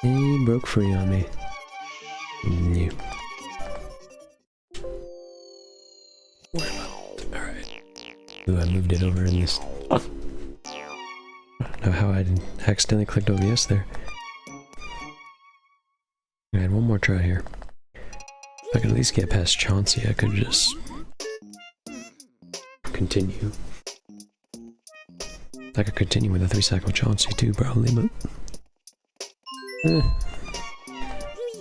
He broke free on me. New. Alright. Ooh, I moved it over in this. I don't know how I accidentally clicked OBS there. Alright, one more try here. If I could at least get past Chauncey, I could just continue. I could continue with a 3-cycle Chauncey too, probably, but... No,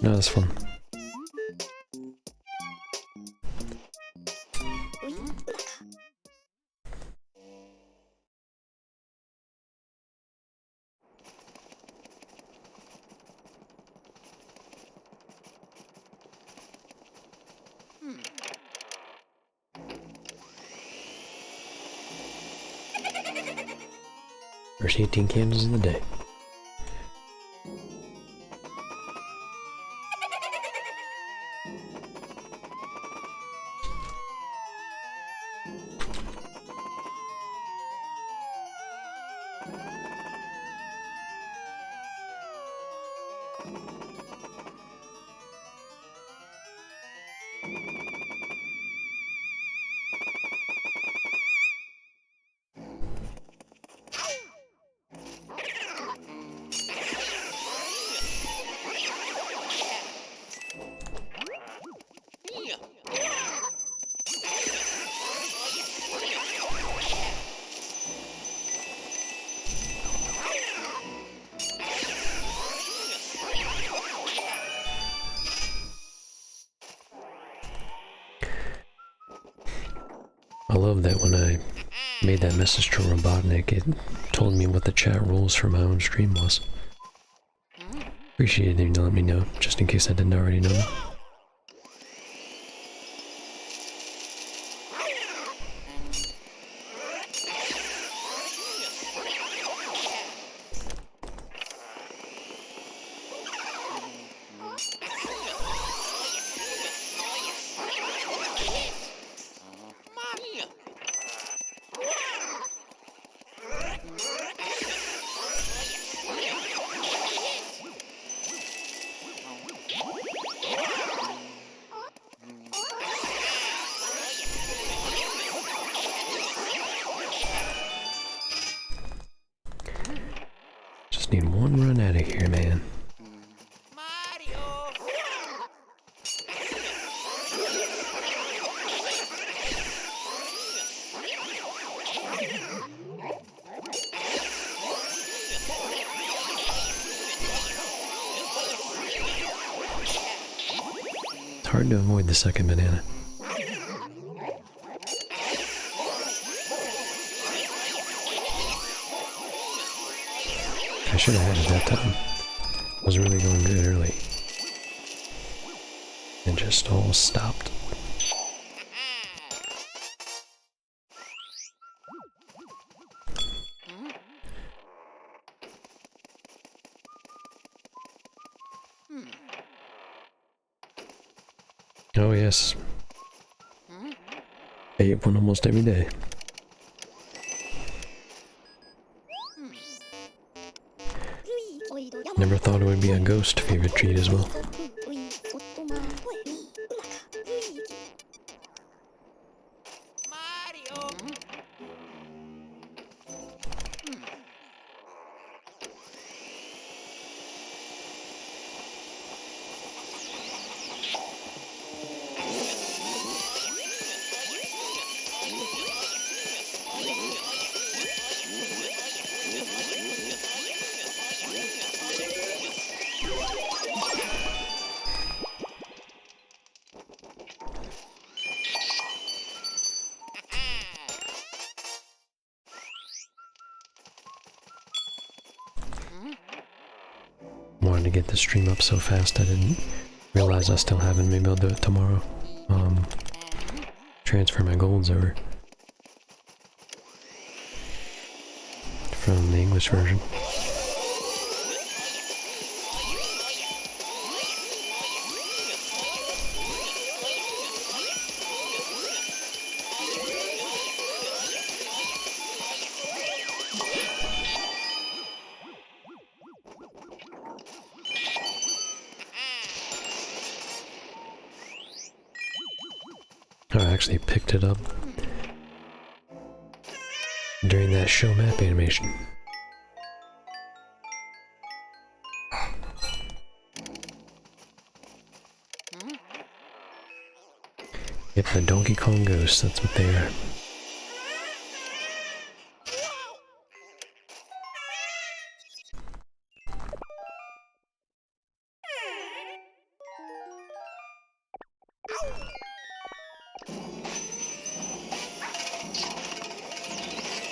that's fun. First 18 candles of the day. I love that when I made that message to Robotnik, it told me what the chat rules for my own stream was. Appreciate it if you let me know, just in case I didn't already know. Just need one run out of here, man. It's hard to avoid the second banana. I should have had it that time. I was really going good early. And just all stopped. Oh yes. I eat one almost every day. Never thought it would be a ghost favorite treat as well. Wanted to get the stream up so fast I didn't realize I still haven't. Maybe I'll do it tomorrow. Transfer my golds over from the English version. I actually picked it up during that show map animation. Yep, the Donkey Kong ghosts, that's what they are.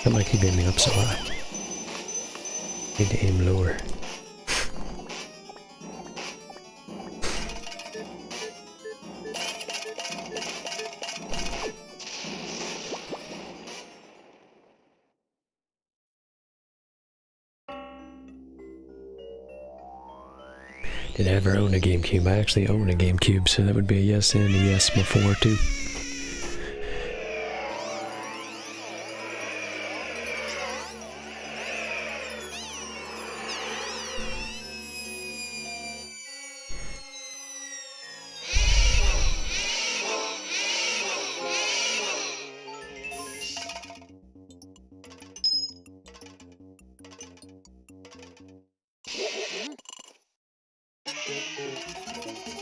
That might keep aiming up so high. Need to aim lower. Did I ever own a GameCube? I actually own a GameCube, so that would be a yes and a yes before too.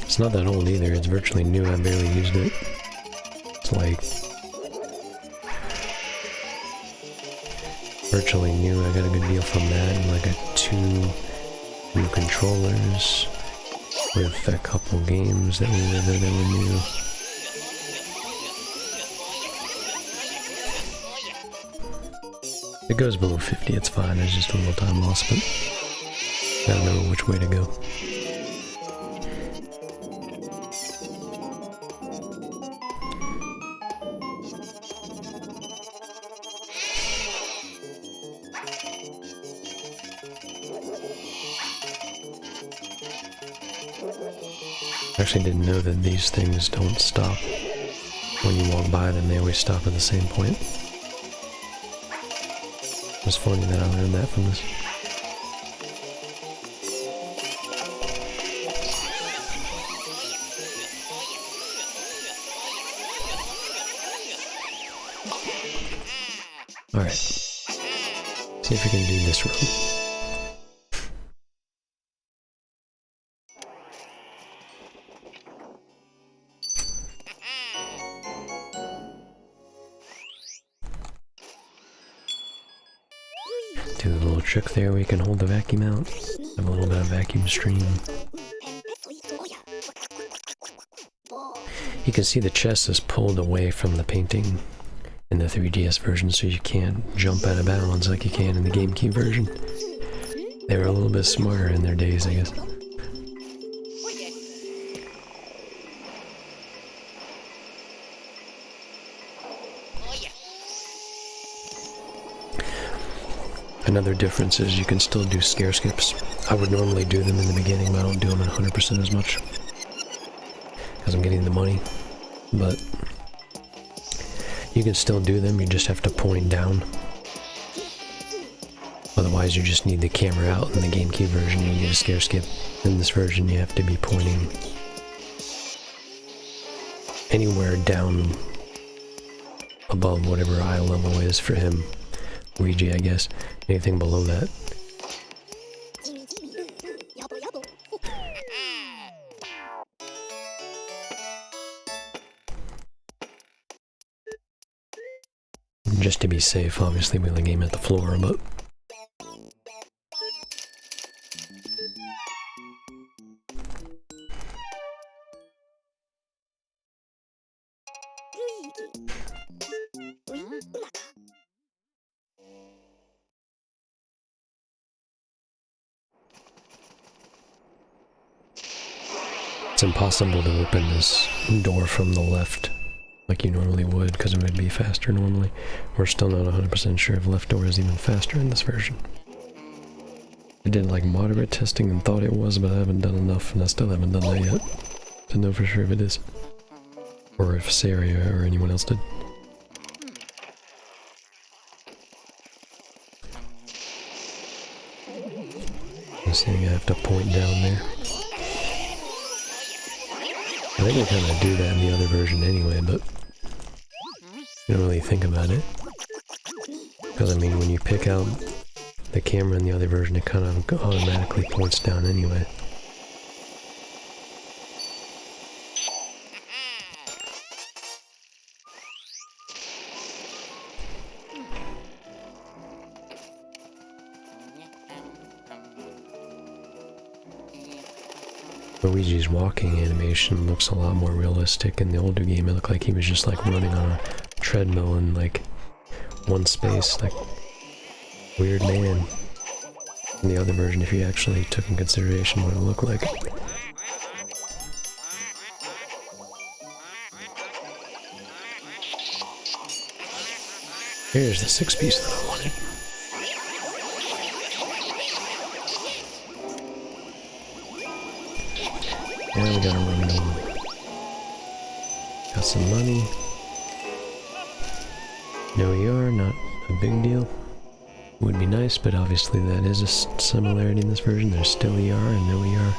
It's not that old either, it's virtually new, I barely used it. It's like... virtually new, I got a good deal from that, and like 2 new controllers with a couple games that were new. If it goes below 50, it's fine, it's just a little time loss, but gotta know which way to go. I actually didn't know that these things don't stop. When you walk by them, they always stop at the same point. It was funny that I learned that from this. Alright. See if we can do this room. Do the little trick there where you can hold the vacuum out. Have a little bit of vacuum stream. You can see the chest is pulled away from the painting in the 3DS version, so you can't jump out of bounds like you can in the GameCube version. They were a little bit smarter in their days, I guess. Another difference is you can still do scare skips. I would normally do them in the beginning, but I don't do them at 100% as much. Because I'm getting the money. But you can still do them, you just have to point down. Otherwise you just need the camera out. In the GameCube version you get a scare skip. In this version you have to be pointing anywhere down above whatever eye level is for him. Luigi, I guess. Anything below that. Just to be safe, obviously we only aim at the floor, but... It's impossible to open this door from the left like you normally would, because it would be faster normally. We're still not 100% sure if left door is even faster in this version. I did like moderate testing and thought it was, but I haven't done enough, and I still haven't done that yet to know for sure if it is. Or if Saria or anyone else did. I'm seeing I have to point down there. I think I kind of do that in the other version anyway, but You don't really think about it. Because I mean, when you pick out the camera in the other version, it kind of automatically points down anyway. Luigi's walking animation looks a lot more realistic. In the older game, it looked like he was just like running on a treadmill in like one space, like weird man. In the other version, if you actually took in consideration what it looked like. Here's the 6-piece that I wanted. Now we gotta run it on. Got some money. No ER, not a big deal. Would be nice, but obviously that is a similarity in this version. There's still ER and no ER.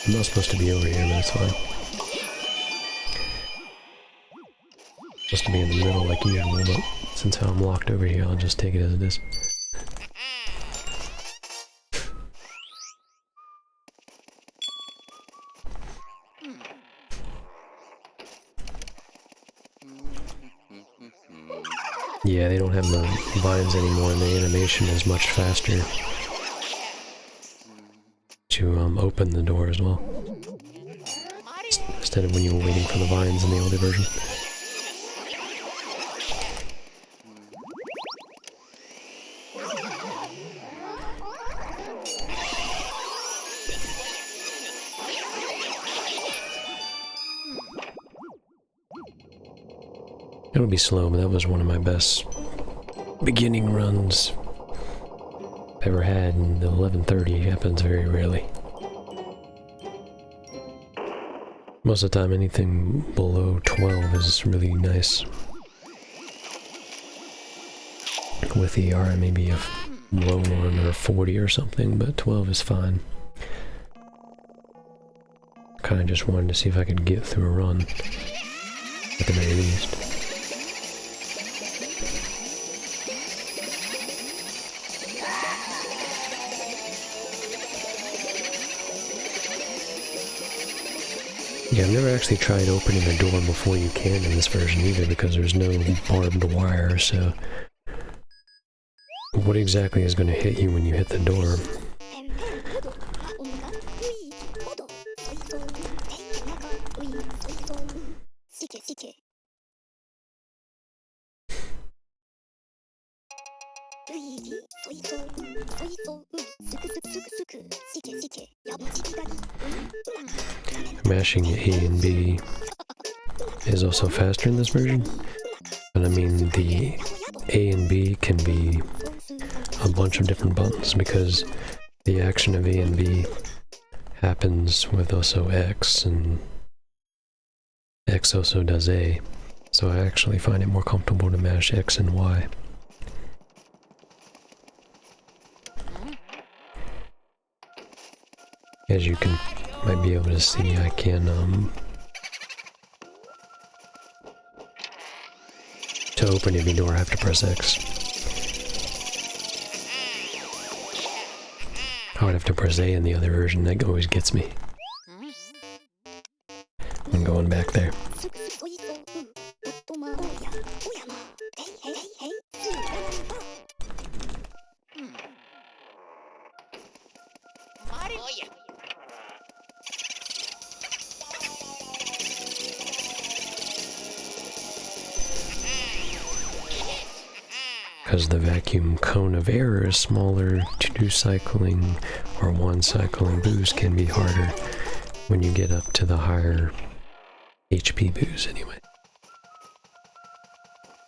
I'm not supposed to be over here, but it's fine. Supposed to be in the middle like usual, but since I'm locked over here, I'll just take it as it is. Yeah, they don't have the vines anymore, and the animation is much faster to open the door as well, instead of when you were waiting for the vines in the older version. It'll be slow, but that was one of my best beginning runs I've ever had, and the 11:30 happens very rarely. Most of the time, anything below 12 is really nice. With ER, maybe a low one or 40 or something, but 12 is fine. Kinda just wanted to see if I could get through a run, at the very least. Yeah, I've never actually tried opening a door before you can in this version either, because there's no barbed wire, so what exactly is going to hit you when you hit the door? Mashing A and B is also faster in this version, but I mean the A and B can be a bunch of different buttons because the action of A and B happens with also X, and X also does A, so I actually find it more comfortable to mash X and Y. As you might be able to see, I can, to open every door I have to press X. I would have to press A in the other version, that always gets me when going back there. Because the vacuum cone of air is smaller, 2 cycling or 1 cycling boost can be harder when you get up to the higher HP boost anyway.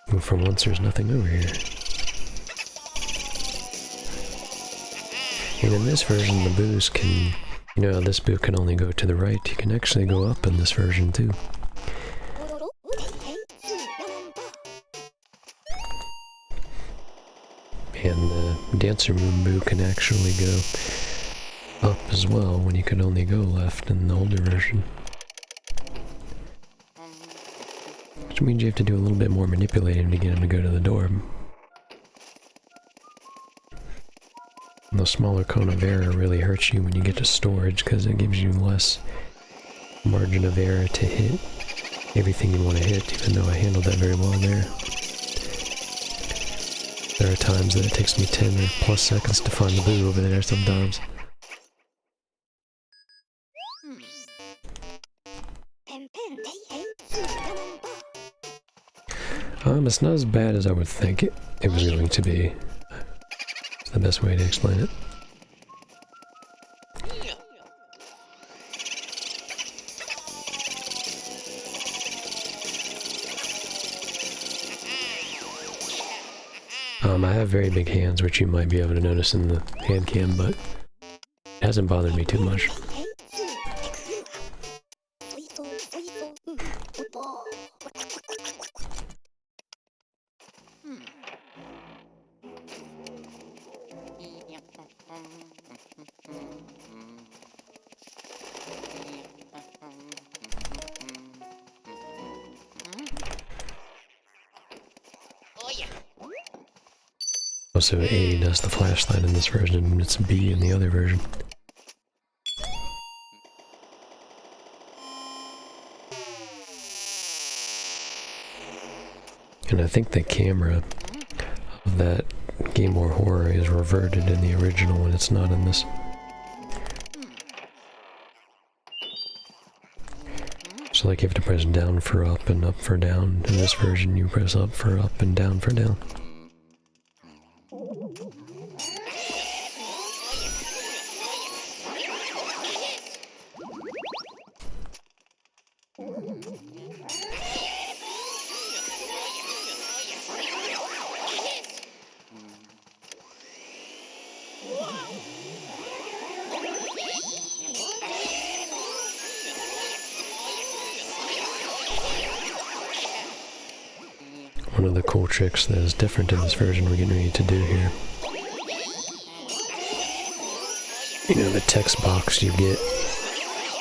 And for once there's nothing over here. And in this version the boost can, you know, this boost can only go to the right, you can actually go up in this version too. And the dancer room boo can actually go up as well when you could only go left in the older version. Which means you have to do a little bit more manipulating to get him to go to the door. And the smaller cone of error really hurts you when you get to storage because it gives you less margin of error to hit everything you want to hit, even though I handled that very well there. There are times that it takes me 10 or plus seconds to find the boo over there sometimes. It's not as bad as I would think it was going to be. It's the best way to explain it. I have very big hands, which you might be able to notice in the hand cam, but it hasn't bothered me too much. Also, A does the flashlight in this version, and it's B in the other version. And I think the camera of that Game Boy Horror is reverted in the original when it's not in this. So like you have to press down for up and up for down. In this version you press up for up and down for down. One of the cool tricks that is different in this version we're getting ready to do here. You know, the text box you get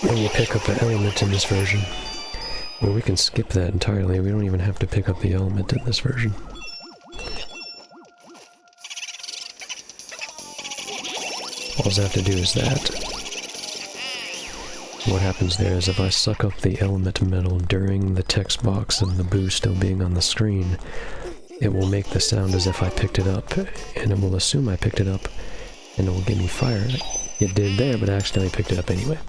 when you pick up an element in this version. Well, we can skip that entirely. We don't even have to pick up the element in this version. All I have to do is that. What happens there is if I suck up the element metal during the text box of the boo still being on the screen, it will make the sound as if I picked it up, and it will assume I picked it up, and it will give me fire. It did there, but I accidentally picked it up anyway.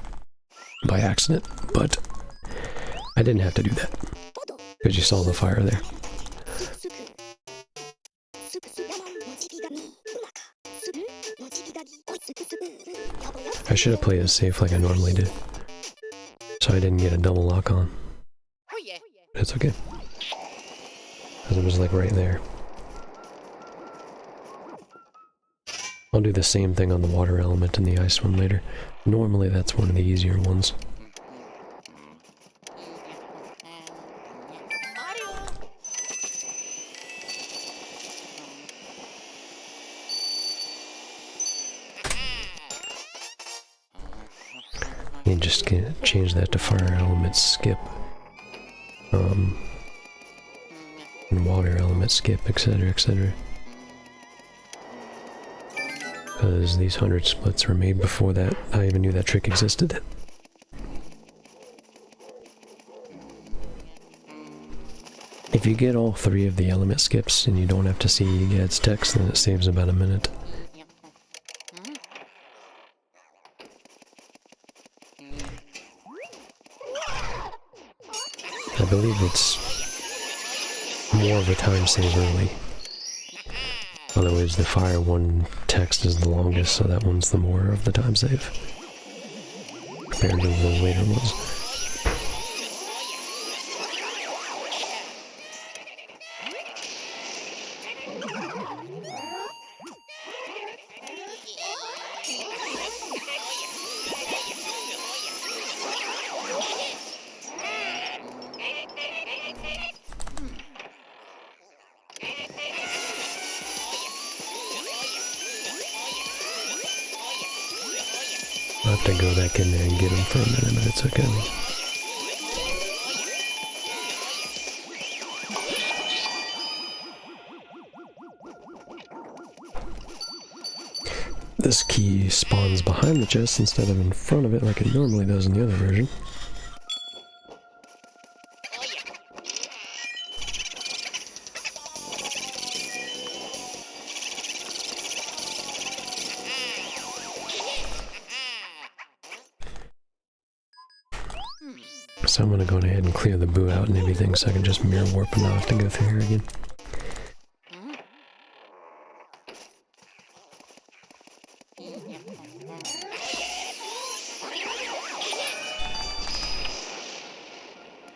By accident, but I didn't have to do that, because you saw the fire there. I should have played it safe like I normally do, so I didn't get a double lock on. It's okay, because it was like right there. I'll do the same thing on the water element and the ice one later. Normally that's one of the easier ones. You just can change that to fire element skip, and water element skip, etc, etc. Because these 100 splits were made before that I even knew that trick existed. If you get all 3 of the element skips and you don't have to see Gad's text, then it saves about a minute. I believe it's more of a time save early. Otherwise the fire one text is the longest, so that one's the more of the time save compared to the later ones. I'll have to go back in there and get him for a minute, but it's okay. This key spawns behind the chest instead of in front of it like it normally does in the other version. So I'm gonna go ahead and clear the boo out and everything so I can just mirror warp and not have to go through here again.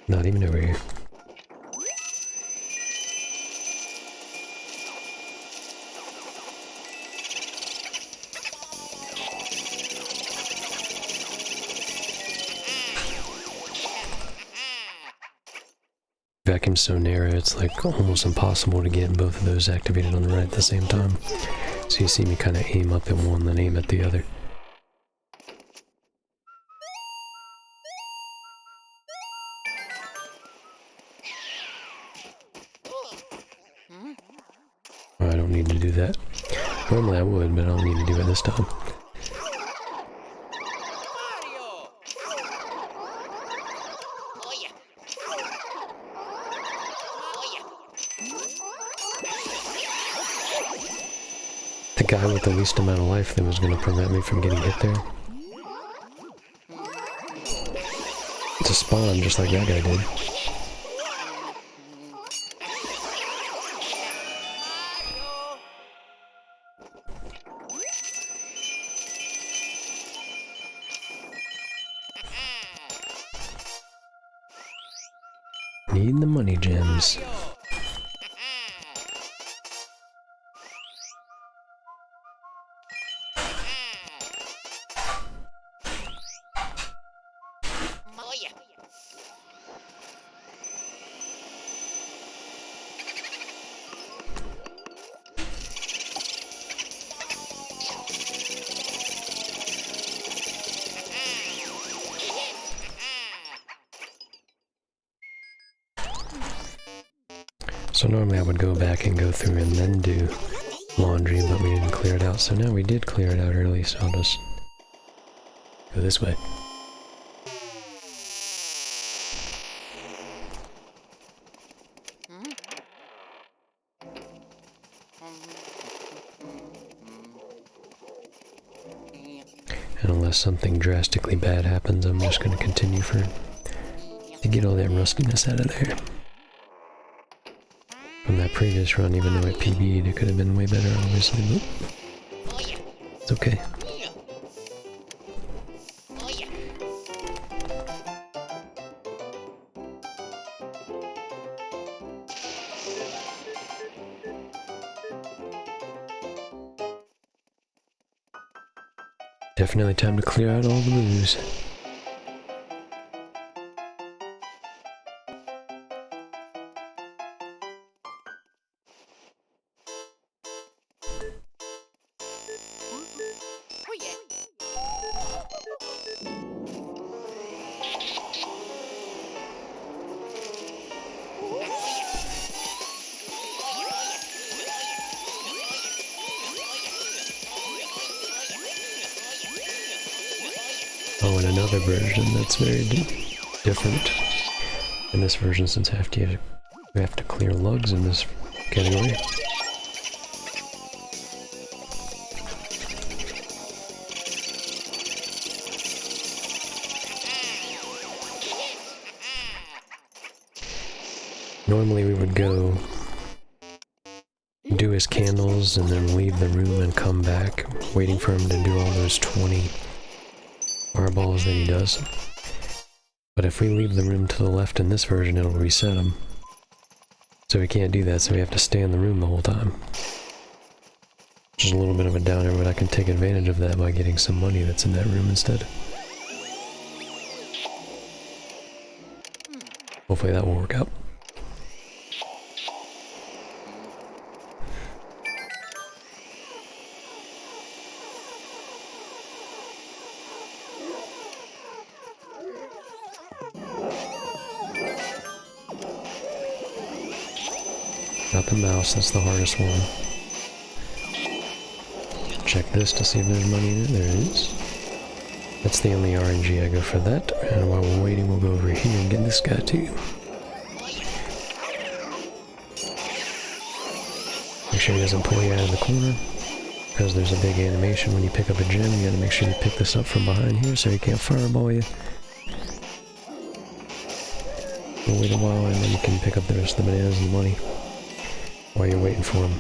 Not even over here. Vacuum's so narrow, it's like almost impossible to get both of those activated on the right at the same time. So you see me kind of aim up at one, then aim at the other. Oh, I don't need to do that. Normally I would, but I don't need to do it this time. The guy with the least amount of life that was going to prevent me from getting hit there. It's a spawn just like that guy did. Need the money gems. So normally I would go back and go through and then do laundry, but we didn't clear it out. So now we did clear it out early, so I'll just go this way. And unless something drastically bad happens, I'm just going to continue to get all that rustiness out of there. From that previous run, even though it PB'd, it could have been way better, obviously, but it's okay. Definitely time to clear out all the booze. Oh, and another version that's very different in this version, since we have to clear lugs in this category. Normally we would go do his candles and then leave the room and come back, waiting for him to do all those 20 fireballs that he does. But if we leave the room to the left in this version, it'll reset him. So we can't do that, so we have to stay in the room the whole time. Which is a little bit of a downer, but I can take advantage of that by getting some money that's in that room instead. Hopefully that will work out. the mouse, that's the hardest one. Check this to see if there's money in it. There it is. That's the only RNG I go for that. And while we're waiting, we'll go over here and get this guy too. Make sure he doesn't pull you out of the corner, because there's a big animation when you pick up a gem. You gotta make sure you pick this up from behind here so he can't fireball you. We'll wait a while and then you can pick up the rest of the bananas and money while you're waiting for him.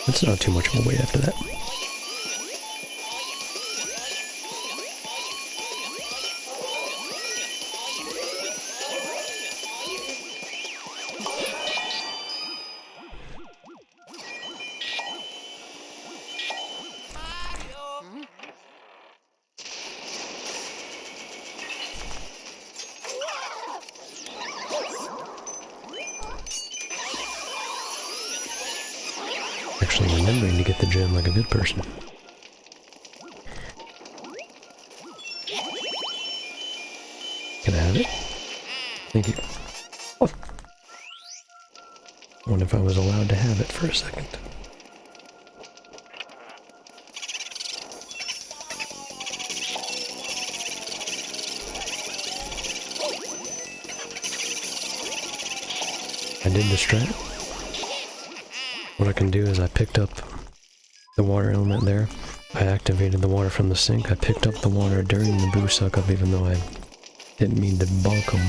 It's not too much of a wait after that. Actually remembering to get the gem like a good person. Can I have it? Thank you. Oh. I wonder if I was allowed to have it for a second. I did the strat. What I can do is I picked up the water element there. I activated the water from the sink. I picked up the water during the boo suck up even though I didn't mean to bonk them.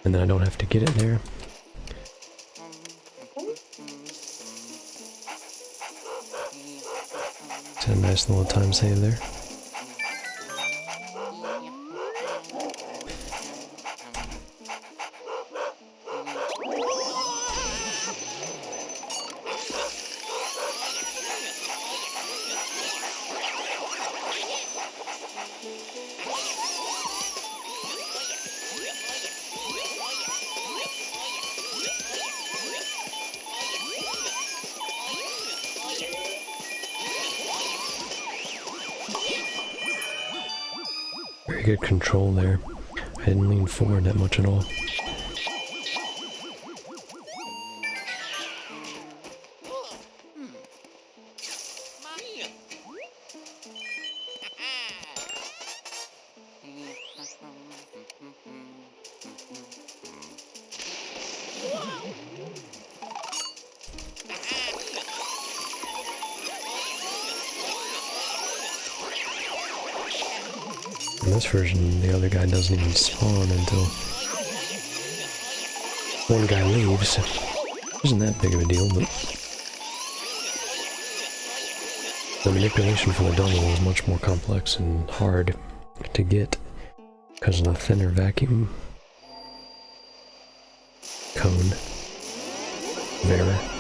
And then I don't have to get it there. It's a nice little time save there. Very good control there. I didn't lean forward that much at all. In this version, the other guy doesn't even spawn until one guy leaves. Isn't that big of a deal, but the manipulation for the double is much more complex and hard to get because of the thinner vacuum cone. Vera.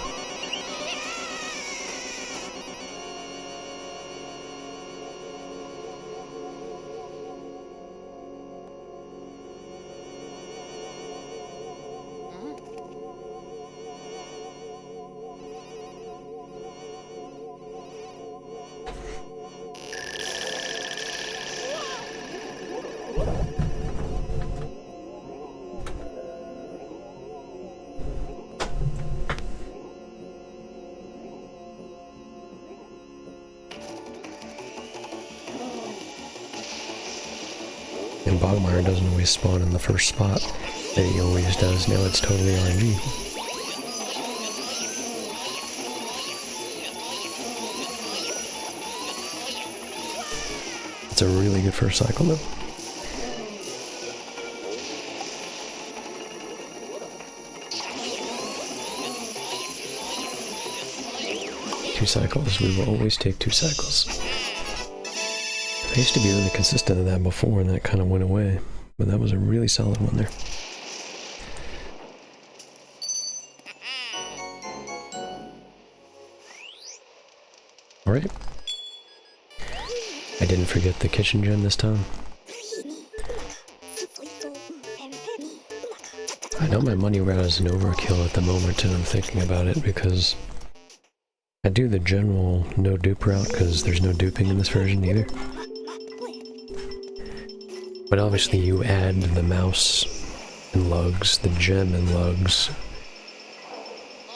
And Bogmire doesn't always spawn in the first spot that he always does. Now it's totally RNG. It's a really good first cycle though. Two cycles. We will always take 2 cycles. I used to be really consistent at that before and that kind of went away, but that was a really solid one there. Alright. I didn't forget the kitchen gem this time. I know my money route is an overkill at the moment and I'm thinking about it because I do the general no dupe route because there's no duping in this version either. But obviously you add the mouse and lugs, the gem and lugs,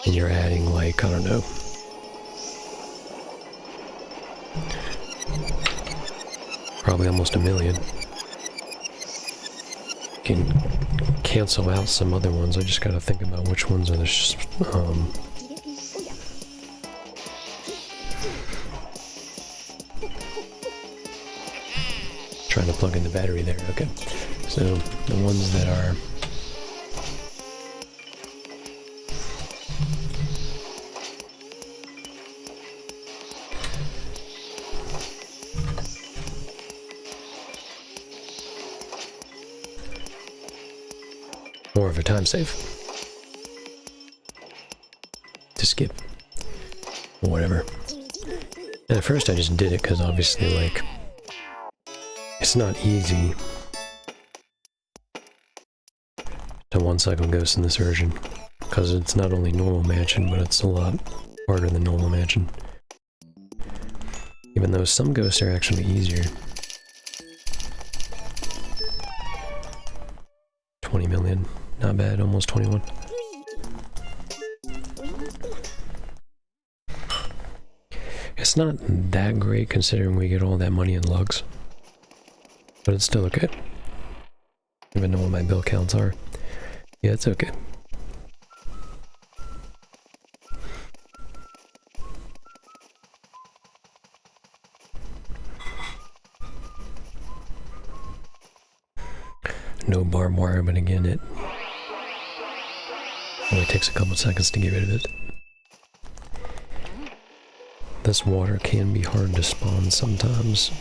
and you're adding like, I don't know, probably almost 1 million. You can cancel out some other ones. I just gotta think about which ones are the trying to plug in the battery there. Okay, so the ones that are more of a time save to skip or whatever. And at first I just did it because obviously, like, it's not easy to one-cycle ghosts in this version, because it's not only normal mansion, but it's a lot harder than normal mansion. Even though some ghosts are actually easier. 20 million, not bad, almost 21. It's not that great considering we get all that money in lugs. But it's still okay. Even know what my bill counts are. Yeah, it's okay. No barbed wire, but again, it only takes a couple seconds to get rid of it. This water can be hard to spawn sometimes.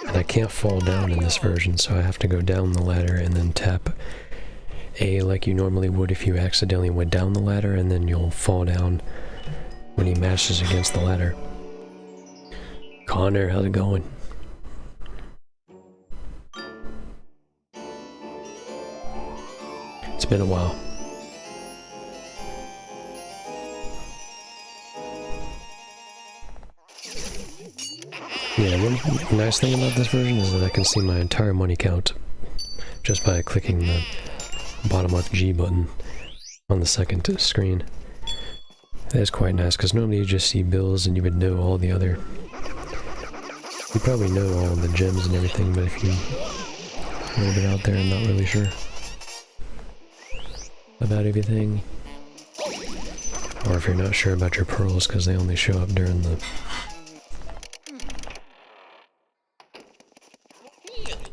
And I can't fall down in this version, so I have to go down the ladder and then tap A like you normally would if you accidentally went down the ladder, and then you'll fall down when he mashes against the ladder. Connor, how's it going? It's been a while. Yeah, one nice thing about this version is that I can see my entire money count just by clicking the bottom left G button on the second screen. That is quite nice, because normally you just see bills and you would know all the other... You probably know all the gems and everything, but if you're a little bit out there and not really sure about everything, or if you're not sure about your pearls because they only show up during the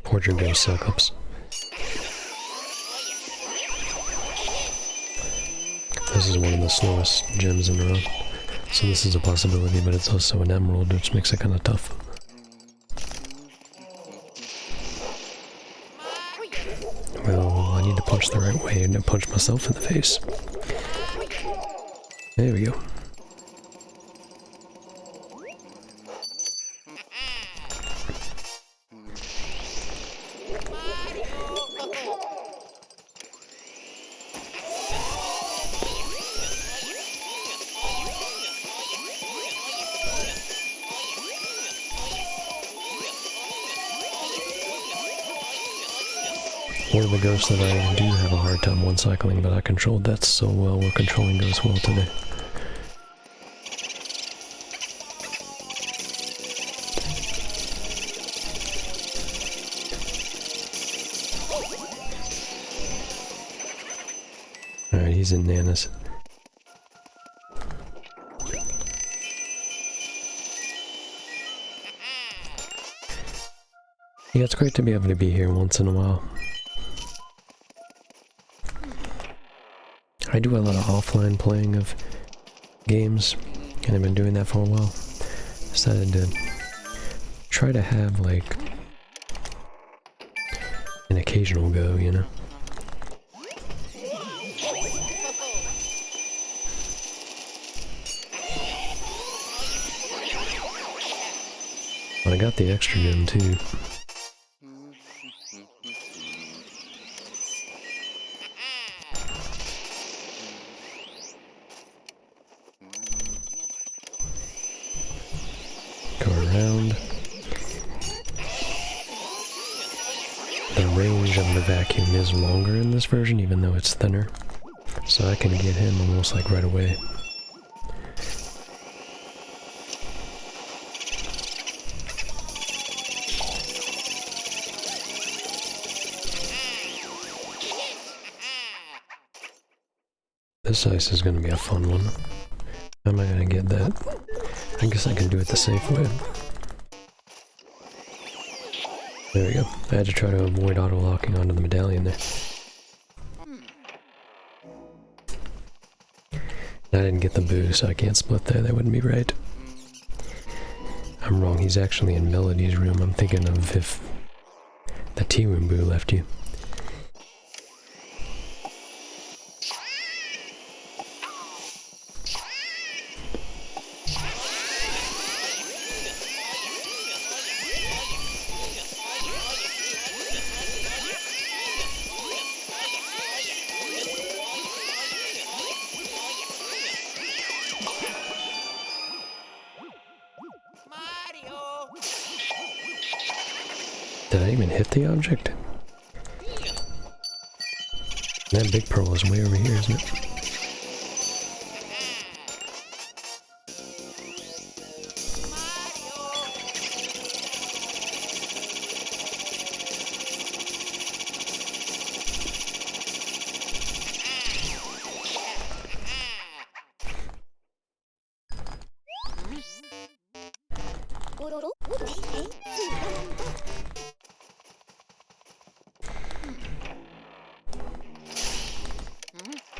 Portrait Ghost suck-ups. This is one of the slowest gems in the row, so this is a possibility, but it's also an emerald, which makes it kind of tough. Well, I need to punch the right way and to punch myself in the face. There we go. One of the ghosts that I do have a hard time one-cycling, but I controlled that so well. We're controlling ghosts well today. Alright, he's in Nanas. Yeah, it's great to be able to be here once in a while. I do a lot of offline playing of games, and I've been doing that for a while. Decided to try to have, like, an occasional go, you know? I got the extra gem too. Go around. The range of the vacuum is longer in this version, even though it's thinner. So I can get him almost like right away. This ice is going to be a fun one. How am I going to get that? I guess I can do it the safe way. There we go. I had to try to avoid auto-locking onto the medallion there. I didn't get the boo, so I can't split there. That wouldn't be right. I'm wrong. He's actually in Melody's room. I'm thinking of if the tea room boo left you. Did I even hit the object? That big pearl is way over here, isn't it?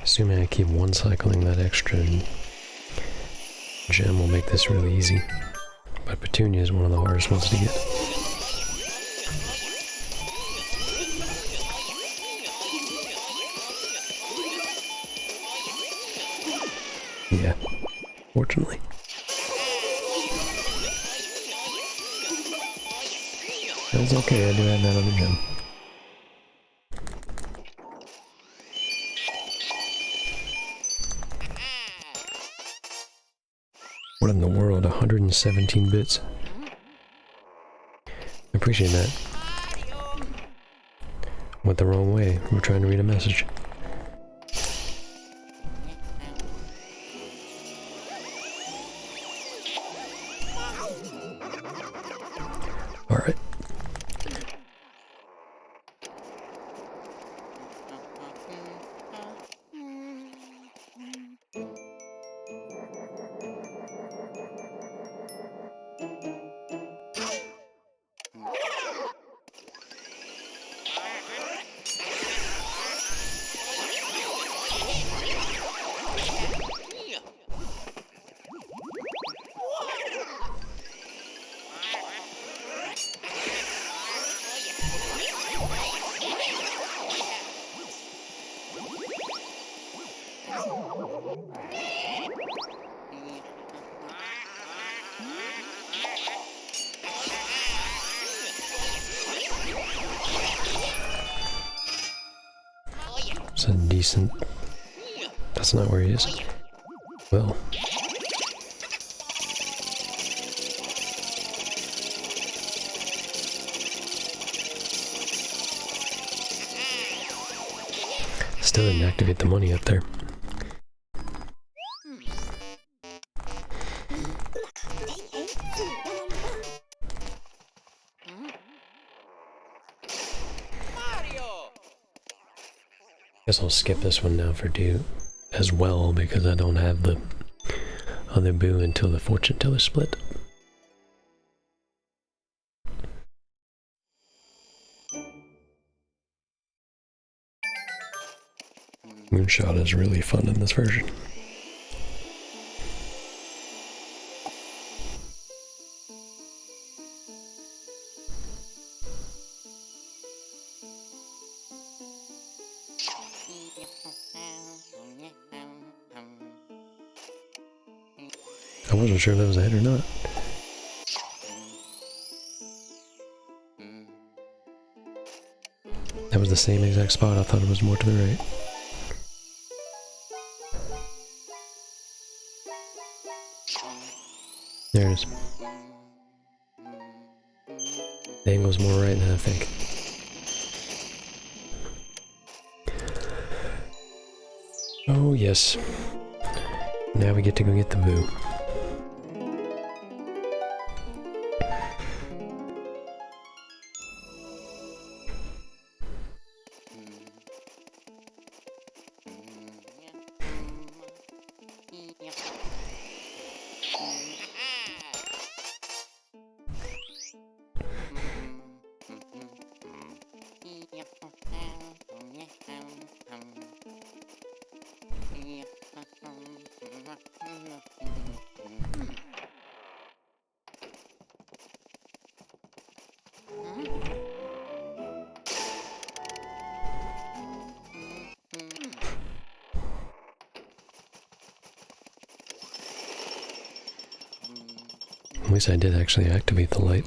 Assuming I keep one cycling, that extra gem will make this really easy. But Petunia is one of the hardest ones to get. Yeah, fortunately. That's okay, I do have that other gem. What in the world? 117 bits. I appreciate that. Went the wrong way. We're trying to read a message. Alright. It's a decent... That's not where he is. Well... Still didn't activate the money up there. Guess I'll skip this one now for Dude as well, because I don't have the other boo until the fortune teller split. Moonshot is really fun in this version. I wasn't sure if that was a hit or not. the same exact spot. I thought it was more to the right. There it is. The angle's more right than I think. Oh yes. Now we get to go get the boo. At least I did actually activate the light.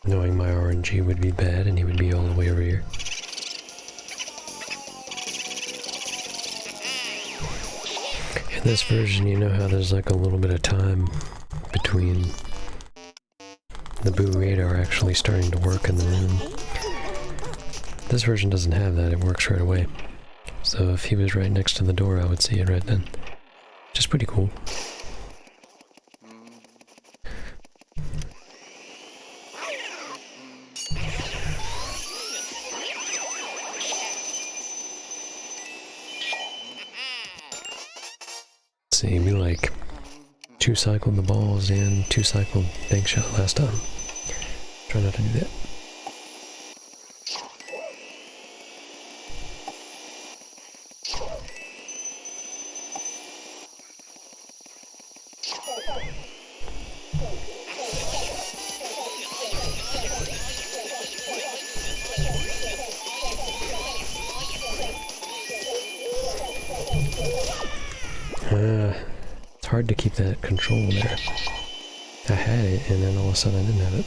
Knowing my RNG would be bad and he would be all the way over here. In this version, you know how there's like a little bit of time between the boo radar actually starting to work in the room. This version doesn't have that, it works right away. So if he was right next to the door, I would see it right then. Which is pretty cool. See, we like 2-cycled the balls and 2-cycled bank shot last time. Try not to do that. It's hard to keep that control there. I had it, and then all of a sudden I didn't have it.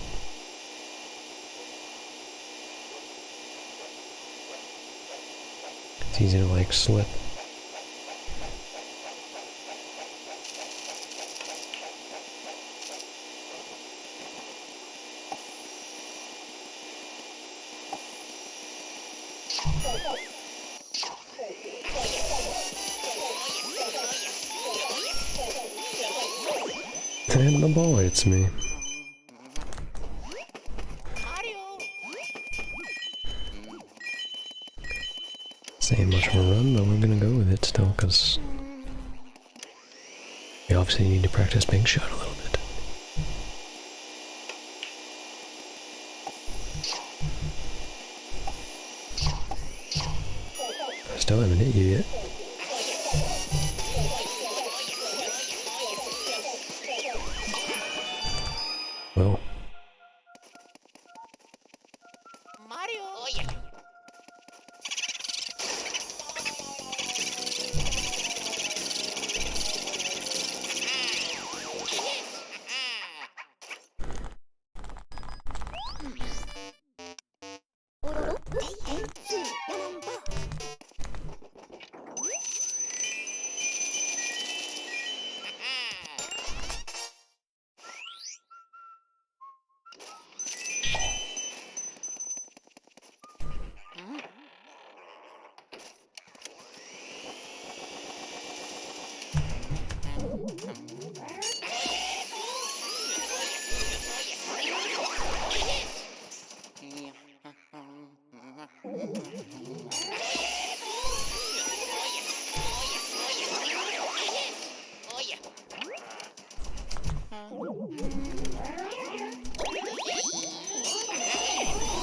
It's easy to like slip. And the ball hits me. This ain't much of a run, but we're gonna go with it still, because we obviously need to practice bank shot a little bit. I still haven't hit you yet. Well.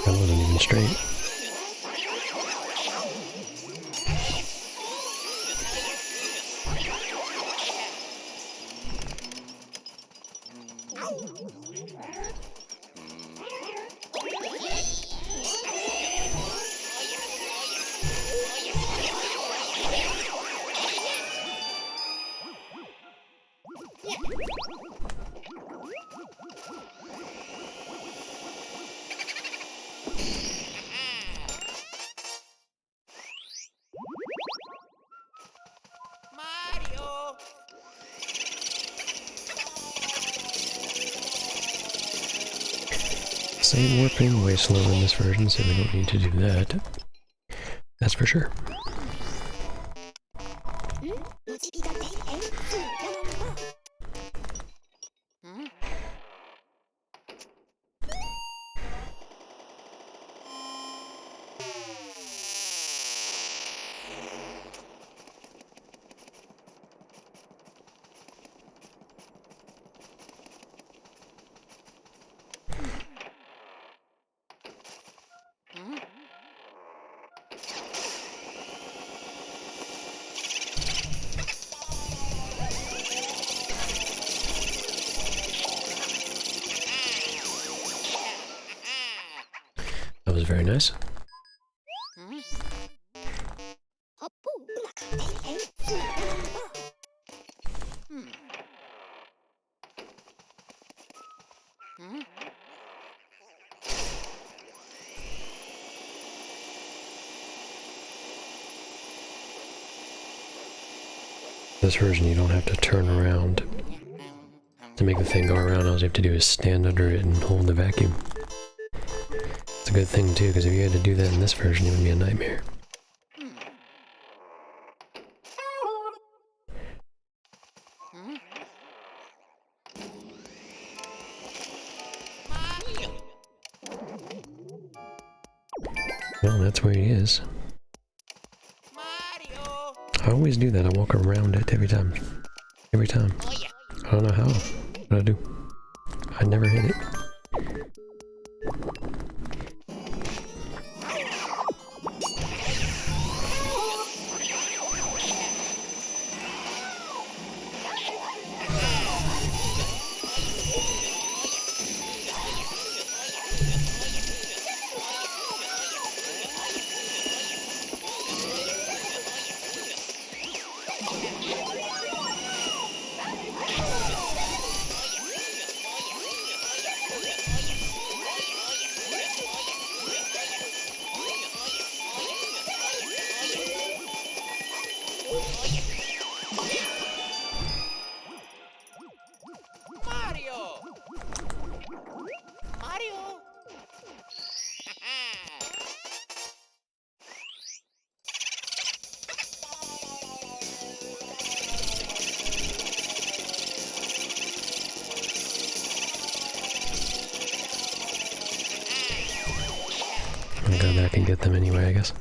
That wasn't even straight. save warping way slower in this version, so we don't need to do that. That's for sure. That was very nice. This version you don't have to turn around to make the thing go around. All you have to do is stand under it and hold the vacuum. It's a good thing too, because if you had to do that in this version, it would be a nightmare. Well, that's where he is. I always do that. I walk around it every time. Every time. I don't know how, but I do. I never hit it. I'll go back and get them anyway, I guess.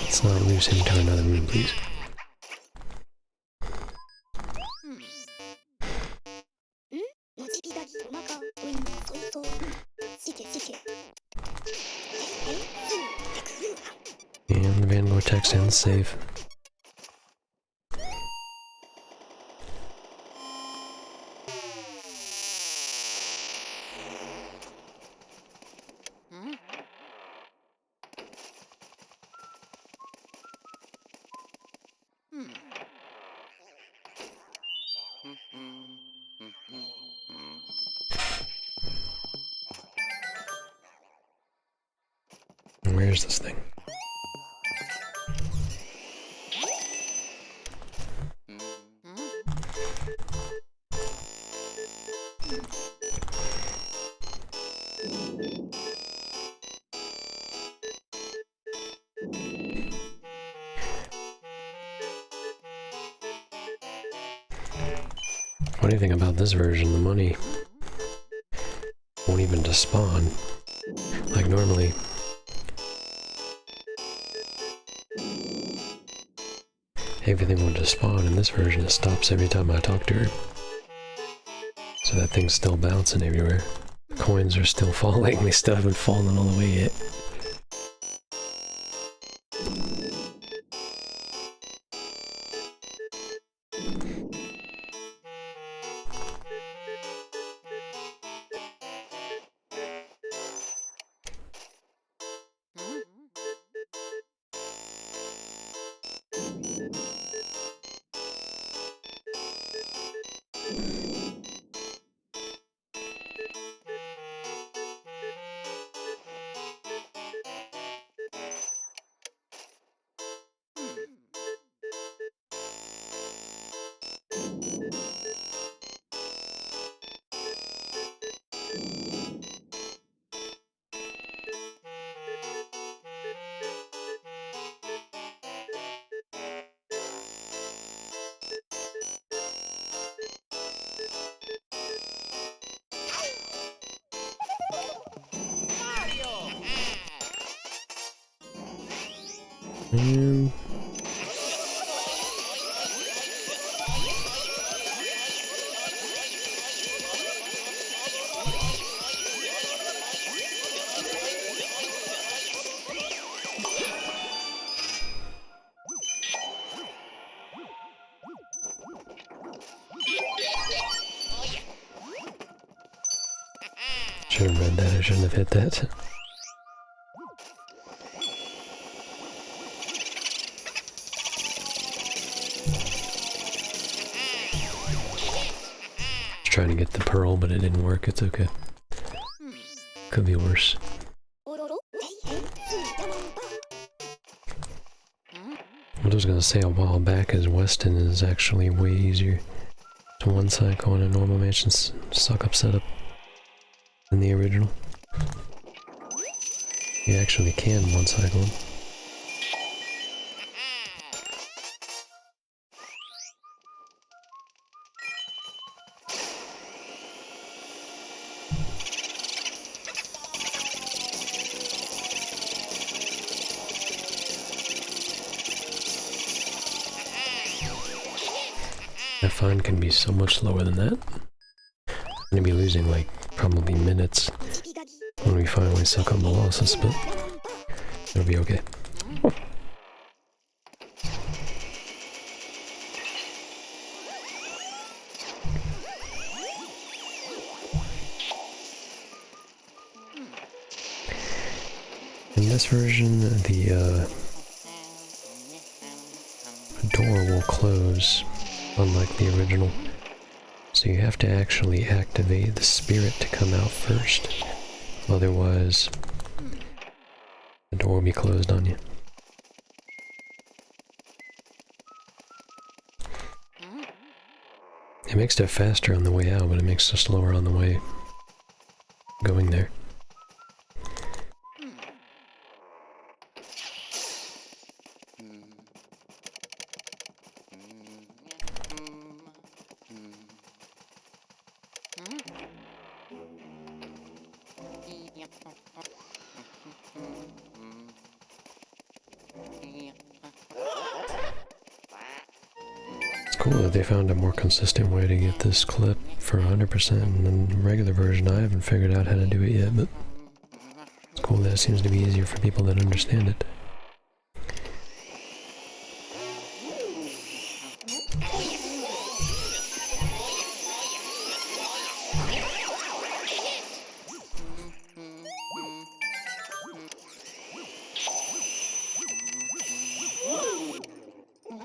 Let's not lose him to another room, please. And the Van Vortex ends safe. Where's this thing? Funny thing about this version, the money won't even despawn. Like normally. everything will just spawn. In this version, it stops every time I talk to her. So that thing's still bouncing everywhere. The coins are still falling, they still haven't fallen all the way yet. And should have read that, I shouldn't have hit that. Trying to get the pearl, but it didn't work. It's okay. Could be worse. What I was gonna say a while back is Weston is actually way easier to one cycle in a normal mansion suck-up setup than the original. You actually can one cycle them. I find can be so much slower than that. I'm gonna be losing like probably minutes when we finally suck up the losses, but it'll be okay. In this version, the door will close, unlike the original. So you have to actually activate the spirit to come out first. Otherwise, the door will be closed on you. It makes it faster on the way out, but it makes it slower on the way going there. It's cool that they found a more consistent way to get this clip for 100% than the regular version. I haven't figured out how to do it yet, but it's cool that it seems to be easier for people that understand it.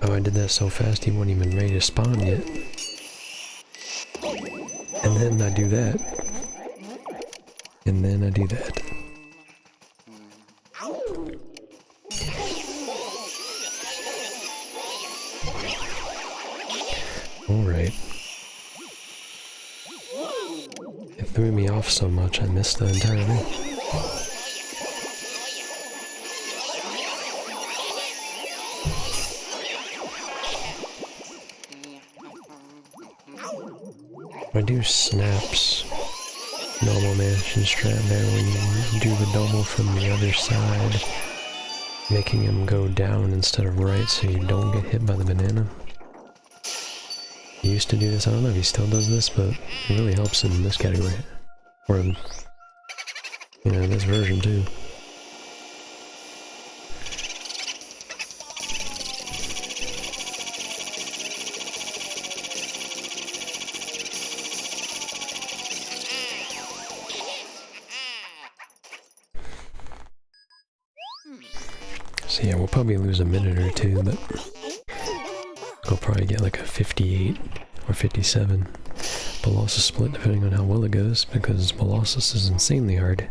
Oh, I did that so fast he wasn't even ready to spawn yet. And then I do that. And then I do that. Alright. It threw me off so much I missed the entire thing. I do snaps, normal mansion strat there when you do the double from the other side. making him go down instead of right so you don't get hit by the banana. He used to do this, I don't know if he still does this, but it really helps in this category. Or, you know, this version too. So yeah, we'll probably lose a minute or two, but I'll probably get like a 58 or 57. Colossus split depending on how well it goes, because Colossus is insanely hard.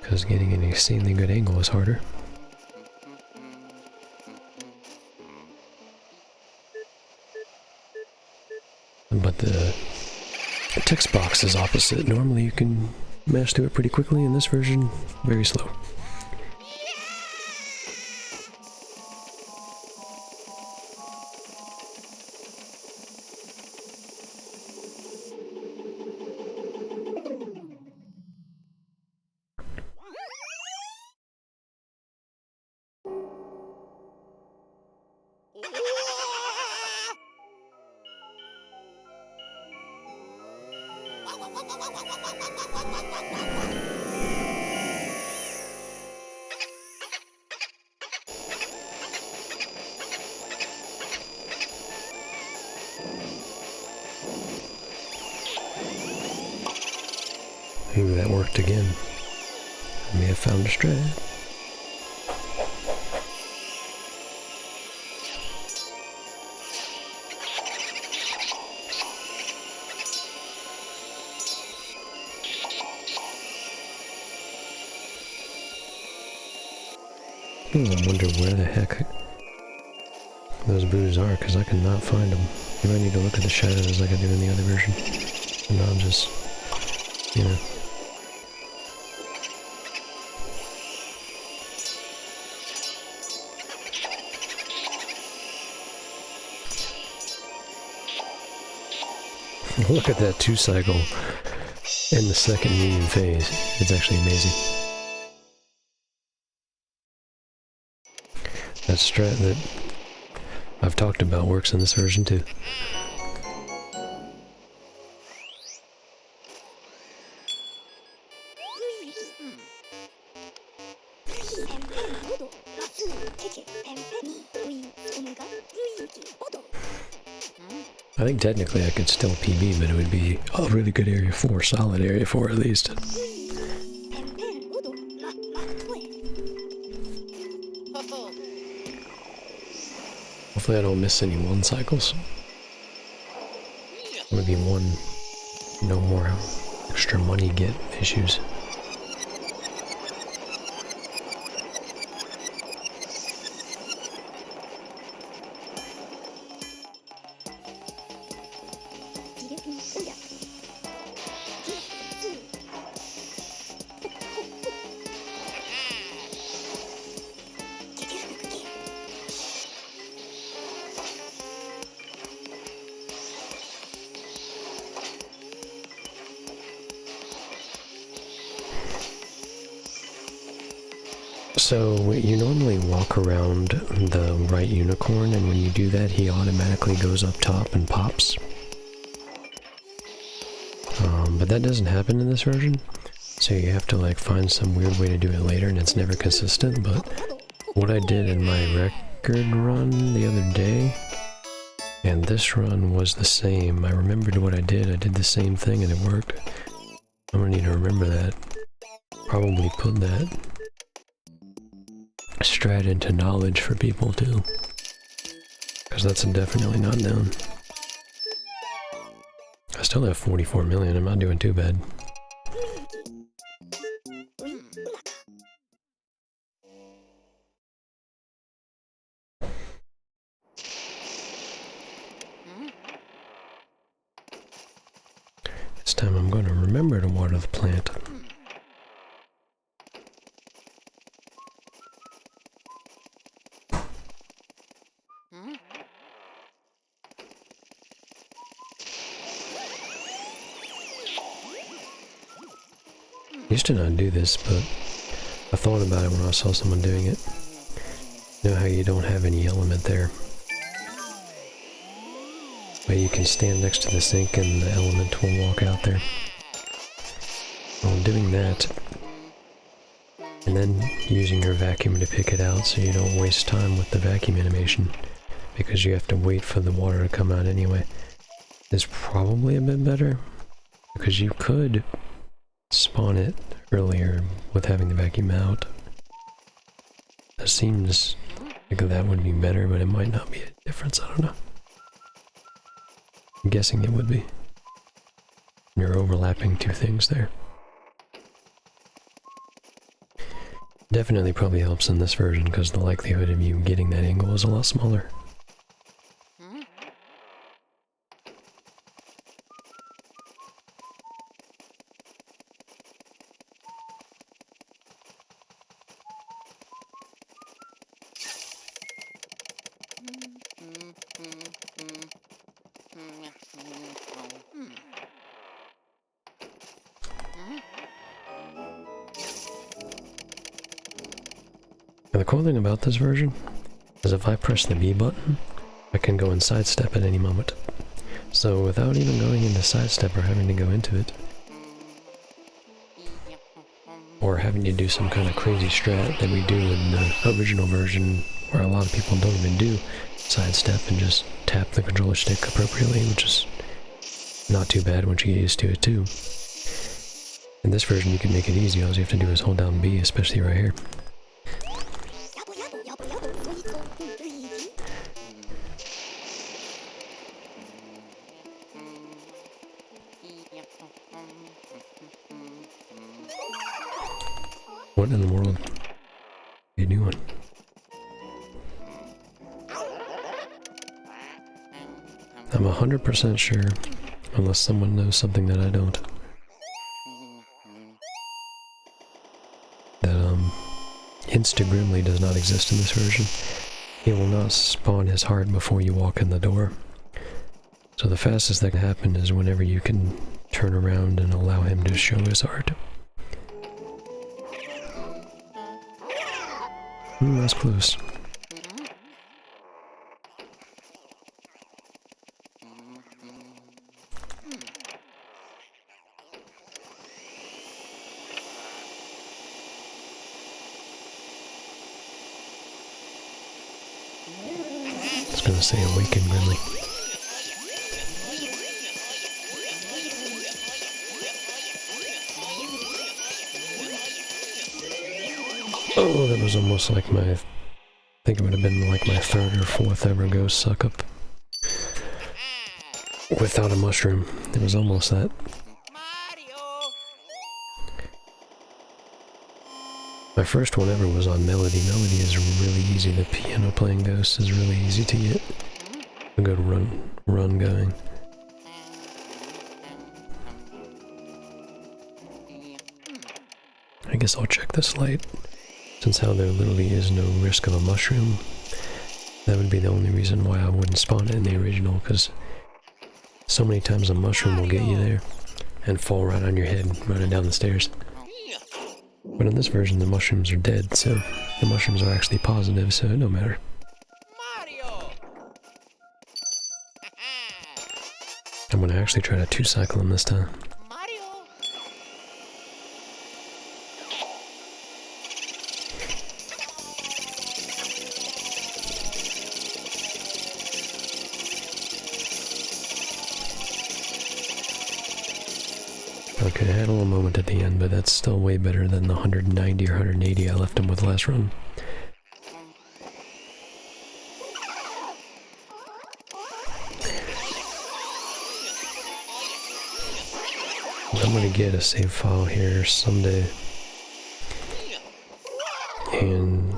Because getting an insanely good angle is harder. But the text box is opposite. Normally you can mash through it pretty quickly, in this version, very slow. Ooh, that worked again. I may have found a strat. I wonder where the heck those boos are, because I cannot find them. Maybe I need to look at the shadows like I do in the other version. And not just, you know. Look at that 2-cycle in the second medium phase. It's actually amazing. That strat that I've talked about works in this version too. I think technically I could still PB, but it would be a really good area 4, solid area 4 at least. Hopefully I don't miss any 1 cycles. Maybe 1, no more extra money get issues. So you normally walk around the right unicorn, and when you do that he automatically goes up top and pops. But that doesn't happen in this version, so you have to like find some weird way to do it later, and it's never consistent. But what I did in my record run the other day and this run was the same. I remembered what I did the same thing and it worked. I'm gonna need to remember that. Probably put that strat into knowledge for people too, because that's definitely not known. I still have 44 million, I'm not doing too bad. This time I'm going to remember to water the plant. I used to not do this, but I thought about it when I saw someone doing it. You know how you don't have any element there, but you can stand next to the sink and the element will walk out there. Well, doing that, and then using your vacuum to pick it out so you don't waste time with the vacuum animation, because you have to wait for the water to come out anyway, is probably a bit better, because you could spawn it earlier with having the vacuum out. It seems like that would be better, but it might not be a difference, I don't know. I'm guessing it would be. You're overlapping two things there. Definitely probably helps in this version because the likelihood of you getting that angle is a lot smaller. And the cool thing about this version is if I press the B button, I can go and sidestep at any moment. So without even going into sidestep or having to go into it, or having to do some kind of crazy strat that we do in the original version where a lot of people don't even do sidestep and just tap the controller stick appropriately, which is not too bad once you get used to it too. In this version you can make it easy. All you have to do is hold down B, especially right here. What in the world are you doing? I'm 100% sure, unless someone knows something that I don't, that Instagrimly does not exist in this version. He will not spawn his heart before you walk in the door. So the fastest that can happen is whenever you can turn around and allow him to show his heart. That's close. I was gonna say awaken Grimly. Oh, that was almost like my... I think it would have been like my third or fourth ever ghost suck up. Without a mushroom. It was almost that. My first one ever was on Melody. Melody is really easy. The piano playing ghost is really easy to get a good run going. I guess I'll check this light. Since how there literally is no risk of a mushroom, that would be the only reason why I wouldn't spawn it in the original, because so many times a mushroom will get you there and fall right on your head running down the stairs. But in this version the mushrooms are dead, so the mushrooms are actually positive, so it don't matter. I'm gonna actually try to two-cycle him this time. Okay, I had a little moment at the end, but that's still way better than the 190 or 180 I left him with last run. I'm gonna get a save file here someday and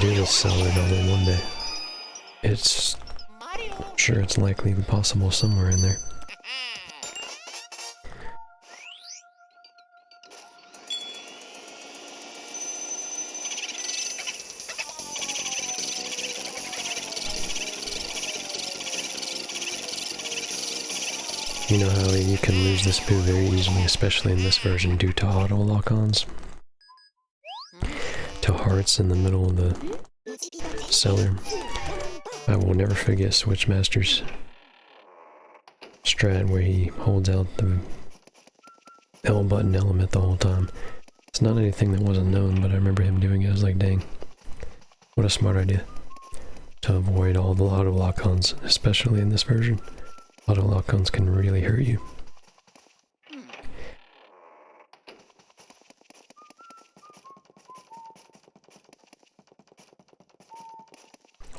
do this cellar double one day. I'm sure it's likely possible somewhere in there. You know how you can lose this boo very easily, especially in this version due to auto lock-ons? To hearts in the middle of the cellar. I will never forget Switchmaster's strat where he holds out the L button element the whole time. It's not anything that wasn't known, but I remember him doing it. I was like, dang, what a smart idea. To avoid all the auto lock-ons, especially in this version. Auto lock-ons can really hurt you.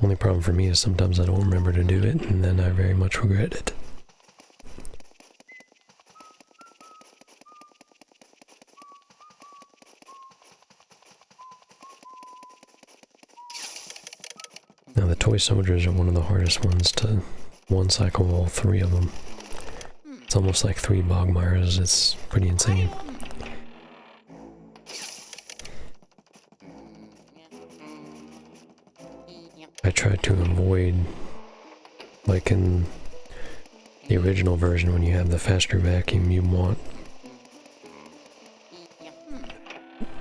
Only problem for me is sometimes I don't remember to do it, and then I very much regret it. Now the toy soldiers are one of the hardest ones to one-cycle all three of them. It's almost like 3 Bogmires, it's pretty insane. I tried to avoid, like in the original version when you have the faster vacuum, you want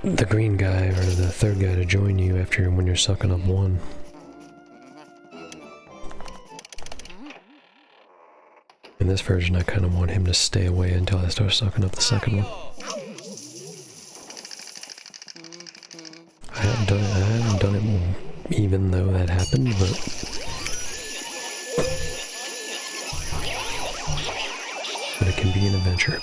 the green guy or the third guy to join you after when you're sucking up one. In this version, I kind of want him to stay away until I start sucking up the second one. I haven't done it even though that happened, but it can be an adventure.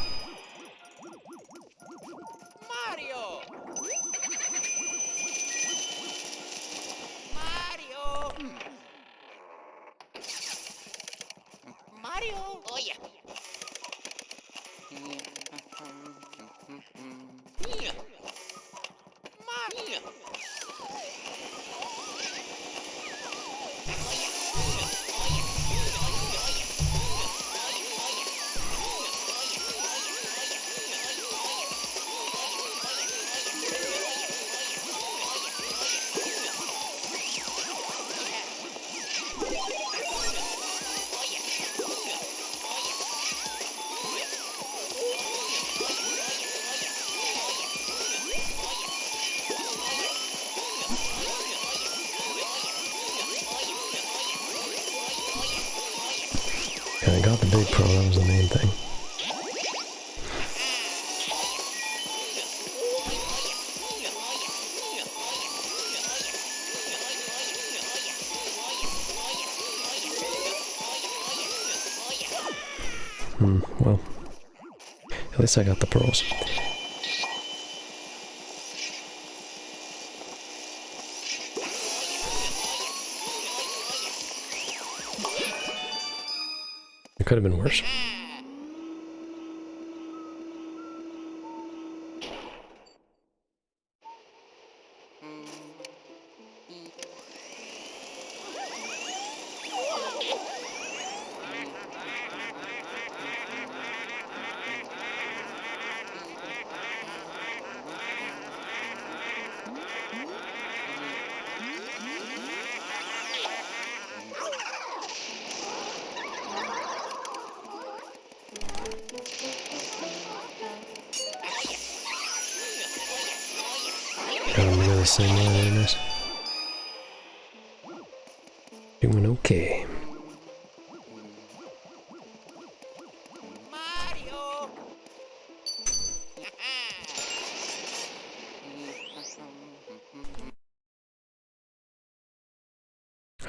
I got the big pro, that was the main thing. Well, at least I got the pearls. It could have been worse. Got him to go the same way, very nice. Doing okay.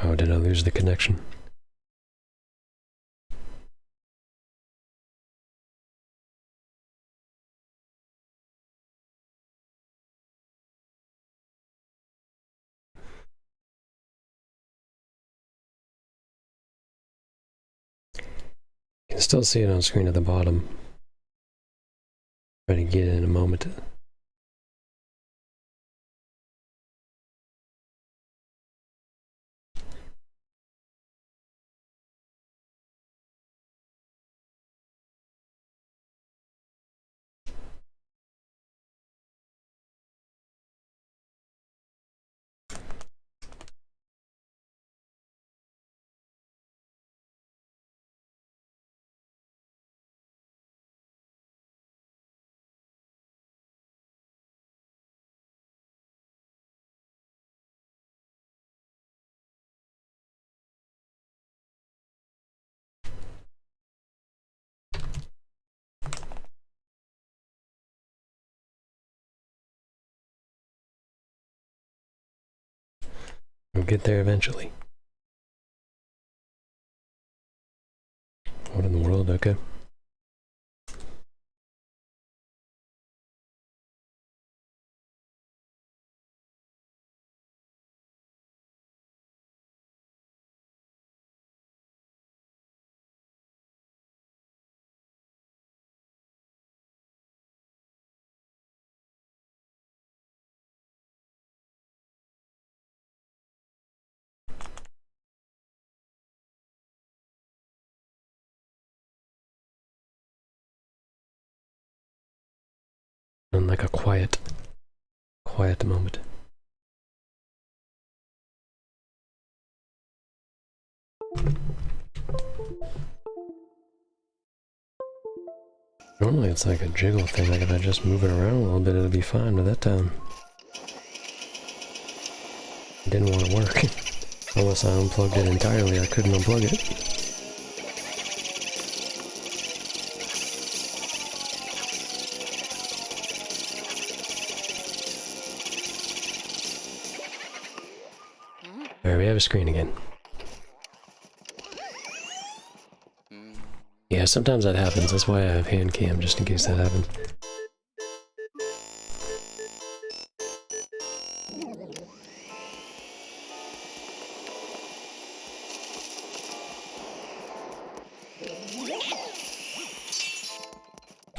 Oh, did I lose the connection? You can still see it on screen at the bottom. Try to get it in a moment. We'll get there eventually. What in the world? Okay. And like a quiet moment. Normally it's like a jiggle thing, like if I just move it around a little bit it'll be fine, but that time it didn't want to work. Unless I unplugged it entirely, I couldn't unplug it. Alright, we have a screen again. Yeah, sometimes that happens, that's why I have hand cam, just in case that happens.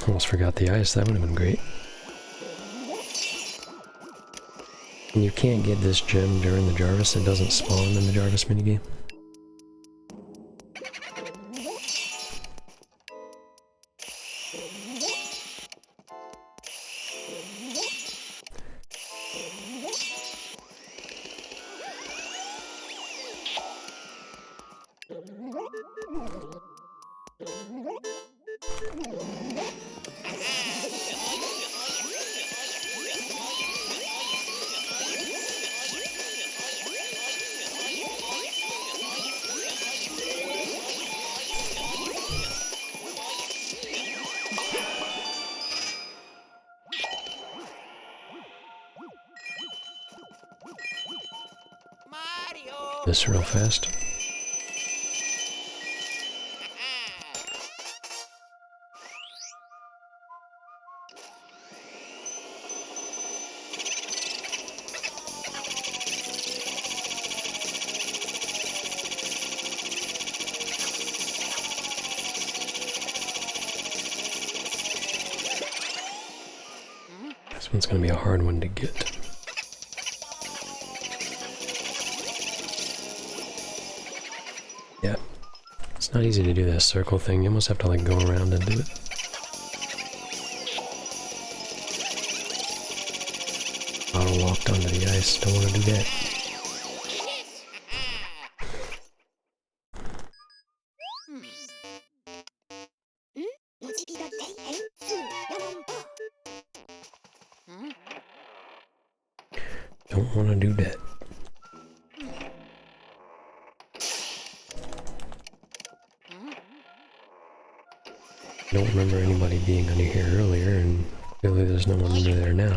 Almost forgot the ice, that would have been great. And you can't get this gem during the Jarvis, it doesn't spawn in the Jarvis minigame. This real fast. This one's gonna be a hard one to get. Yeah. It's not easy to do that circle thing, you almost have to like go around and do it. Auto walked onto the ice, don't want to do that. Don't want to do that. I don't remember anybody being under here earlier, and clearly there's no one under there now.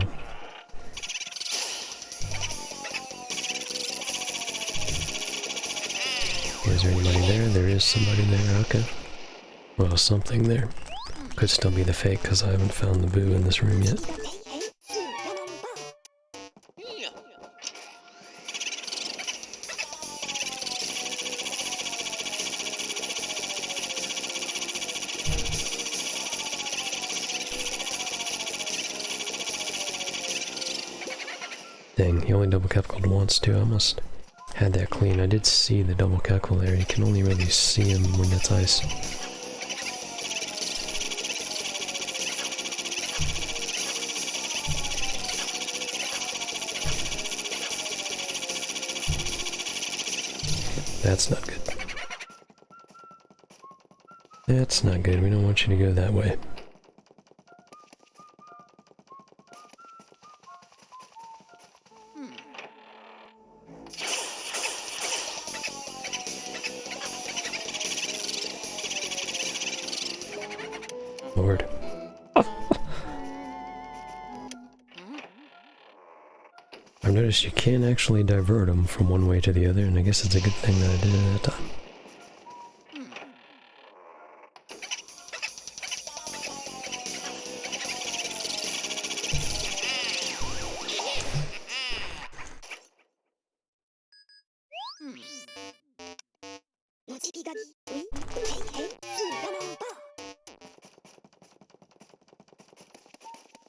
Is there anybody there? There is somebody there, okay. Well, something there. Could still be the fake, because I haven't found the boo in this room yet. Dang, he only double cackled once too, I must had that clean. I did see the double cackle there, you can only really see him when it's ice. That's not good. That's not good, we don't want you to go that way. Lord. I'm noticed you can actually divert them from one way to the other, and I guess it's a good thing that I did it at that time.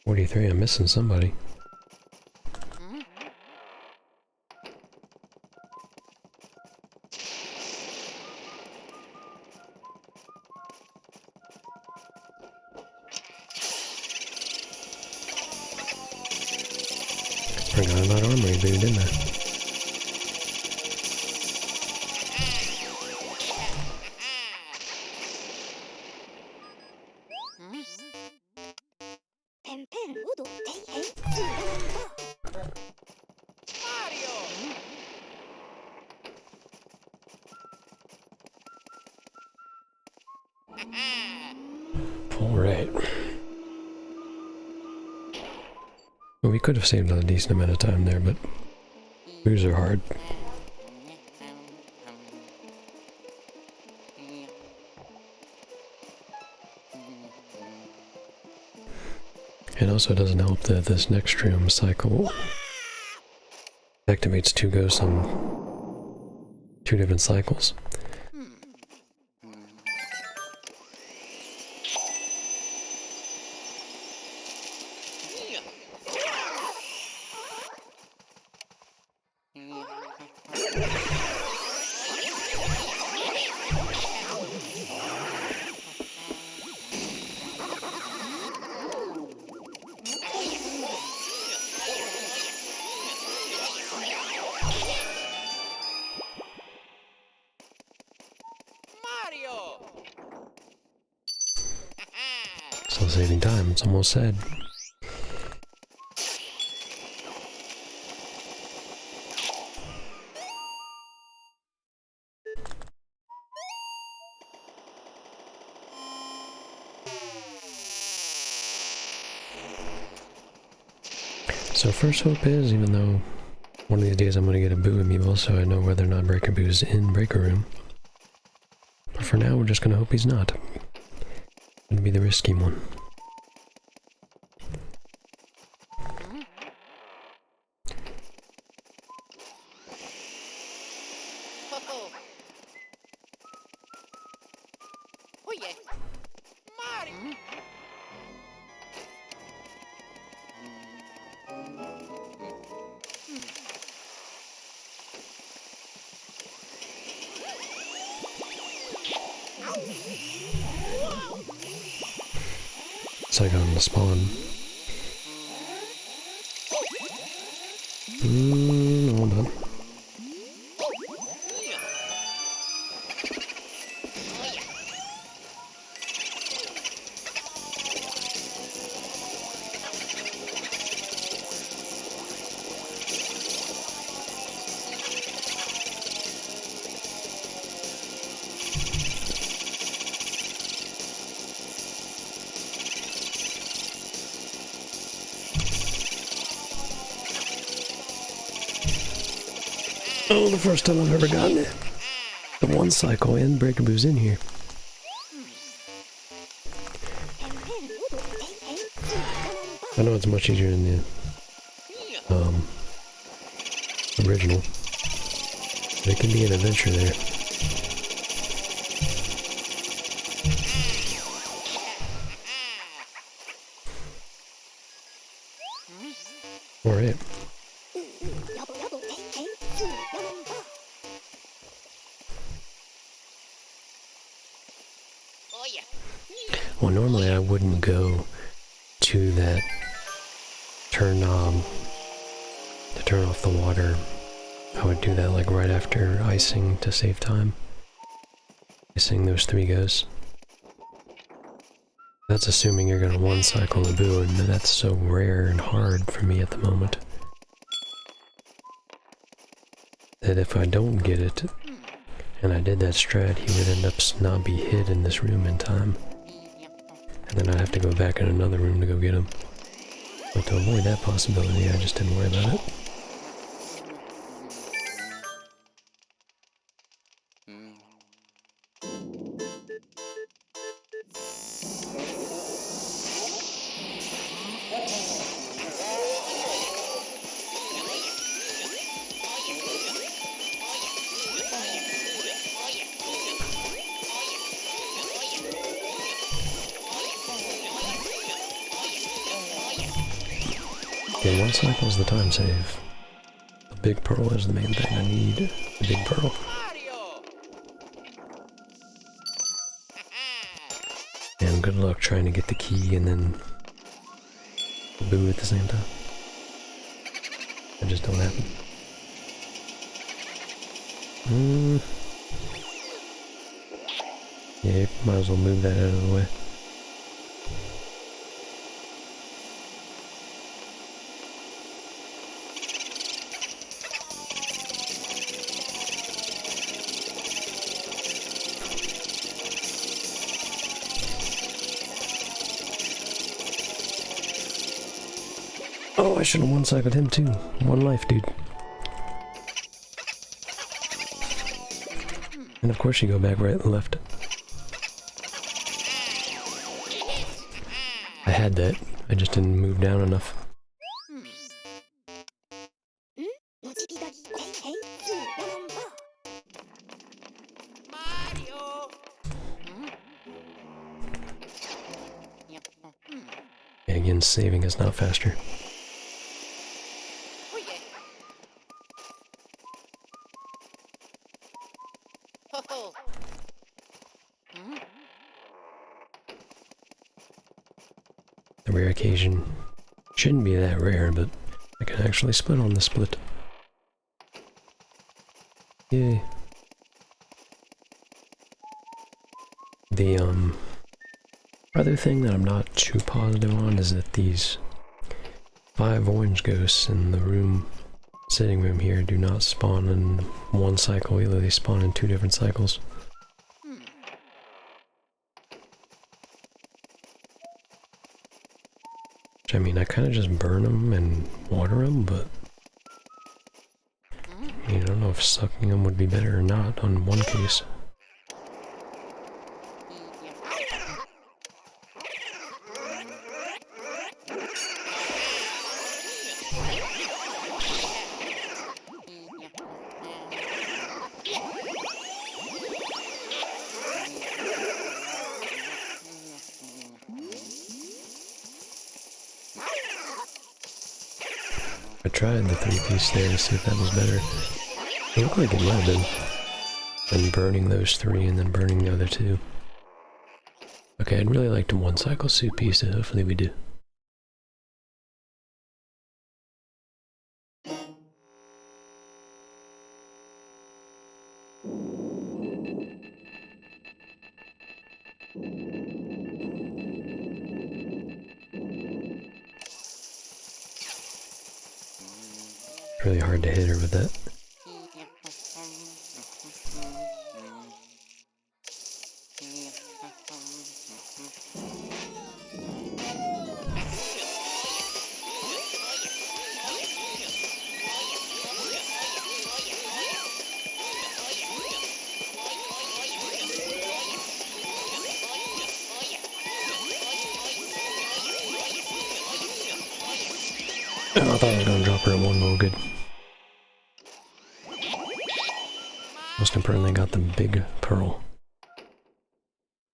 43, I'm missing somebody. Forgot about armory boot, didn't I? Alright. Well, we could have saved a decent amount of time there, but boos are hard. It also doesn't help that this next room cycle activates 2 ghosts on 2 different cycles. Still saving time, it's almost said. So first hope is, even though one of these days I'm gonna get a Boo amiibo, so I know whether or not Breaker Boo's in Breaker Room. But for now, we're just gonna hope he's not. Gonna be the risky one. So I got him to spawn. Hold on. Oh, the first time I've ever gotten it. The 1 cycle and Breaker Boo's in here. I know it's much easier in the original, but it can be an adventure there. Alright. Well, normally I wouldn't go to that turn knob to turn off the water. I would do that like right after icing to save time. Icing those 3 ghosts. That's assuming you're gonna 1 cycle the Boo, and that's so rare and hard for me at the moment that if I don't get it, and I did that strat, he would end up not be hid in this room in time. And then I'd have to go back in another room to go get him. But to avoid that possibility, I just didn't worry about it. Yeah, one cycle is the time save. The big pearl is the main thing. I need the big pearl. And good luck trying to get the key and then boo at the same time. That just don't happen. Yeah, might as well move that out of the way. Oh, I should have one-cycled him too. One life, dude. And of course you go back right and left. I had that. I just didn't move down enough. And again, saving is not faster. The rare occasion shouldn't be that rare, but I can actually split on the split. Yay. The other thing that I'm not too positive on is that these 5 orange ghosts in the sitting room here do not spawn in one cycle, either they spawn in 2 different cycles. Which, I mean, I kind of just burn them and water them, but I mean, I don't know if sucking them would be better or not on one case. I tried the 3-piece there to see if that was better. It looked like it might have been. And burning those 3 and then burning the other 2. Okay, I'd really like to one-cycle soup piece, so hopefully we do. Really hard to hit her with that. Oh, I thought I was gonna drop her at 1 more good. Most importantly, got the big pearl.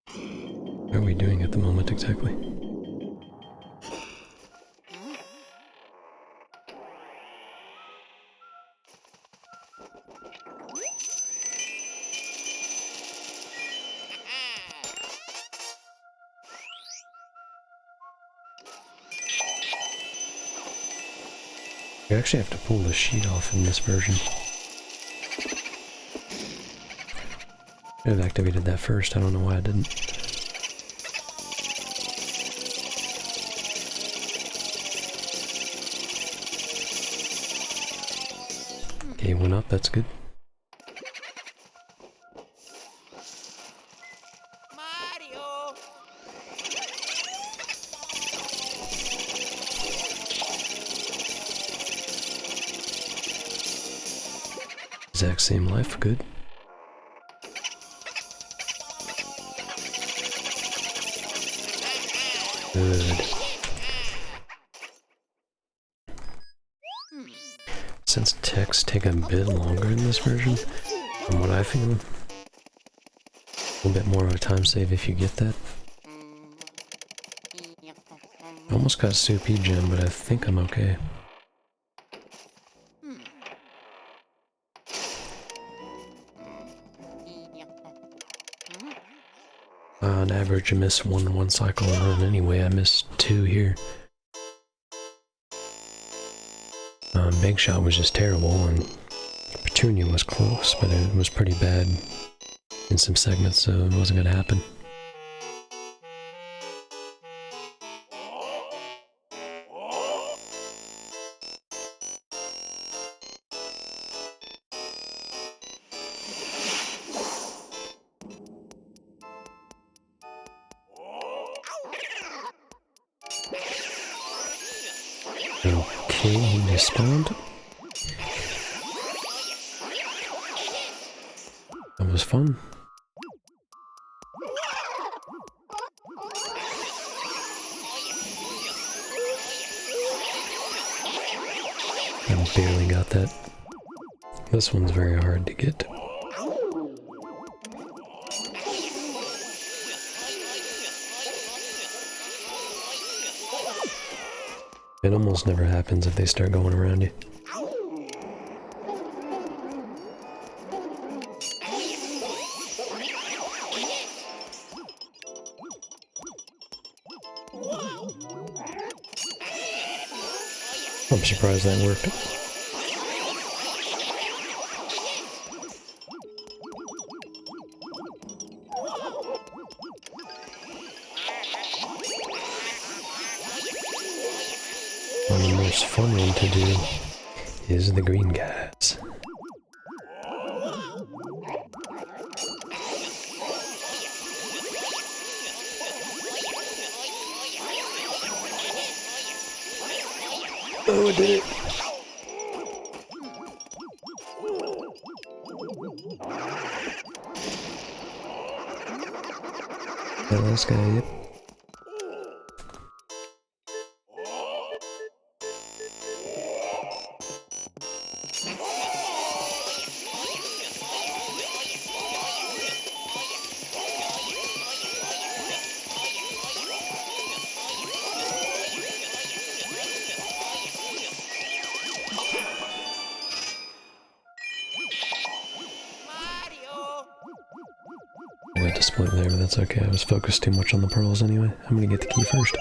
What are we doing at the moment exactly? You actually have to pull the sheet off in this version. I have activated that first, I don't know why I didn't. Okay, 1 up, that's good. Exact same life, good. Good. Since texts take a bit longer in this version, from what I feel, a little bit more of a time save if you get that. I almost got Soupy Gem, but I think I'm okay. On average, I miss one cycle a run anyway. I missed 2 here. Big Shot was just terrible, and Petunia was close, but it was pretty bad in some segments, so it wasn't gonna happen. Okay, he despawned. That was fun. I barely got that. This one's very hard to get. It almost never happens if they start going around you. I'm surprised that worked. And the most fun one to do is the green guys. Oh, I did it! Yeah, this guy, yep. I had to split there, but that's okay. I was focused too much on the pearls anyway. I'm gonna get the key first.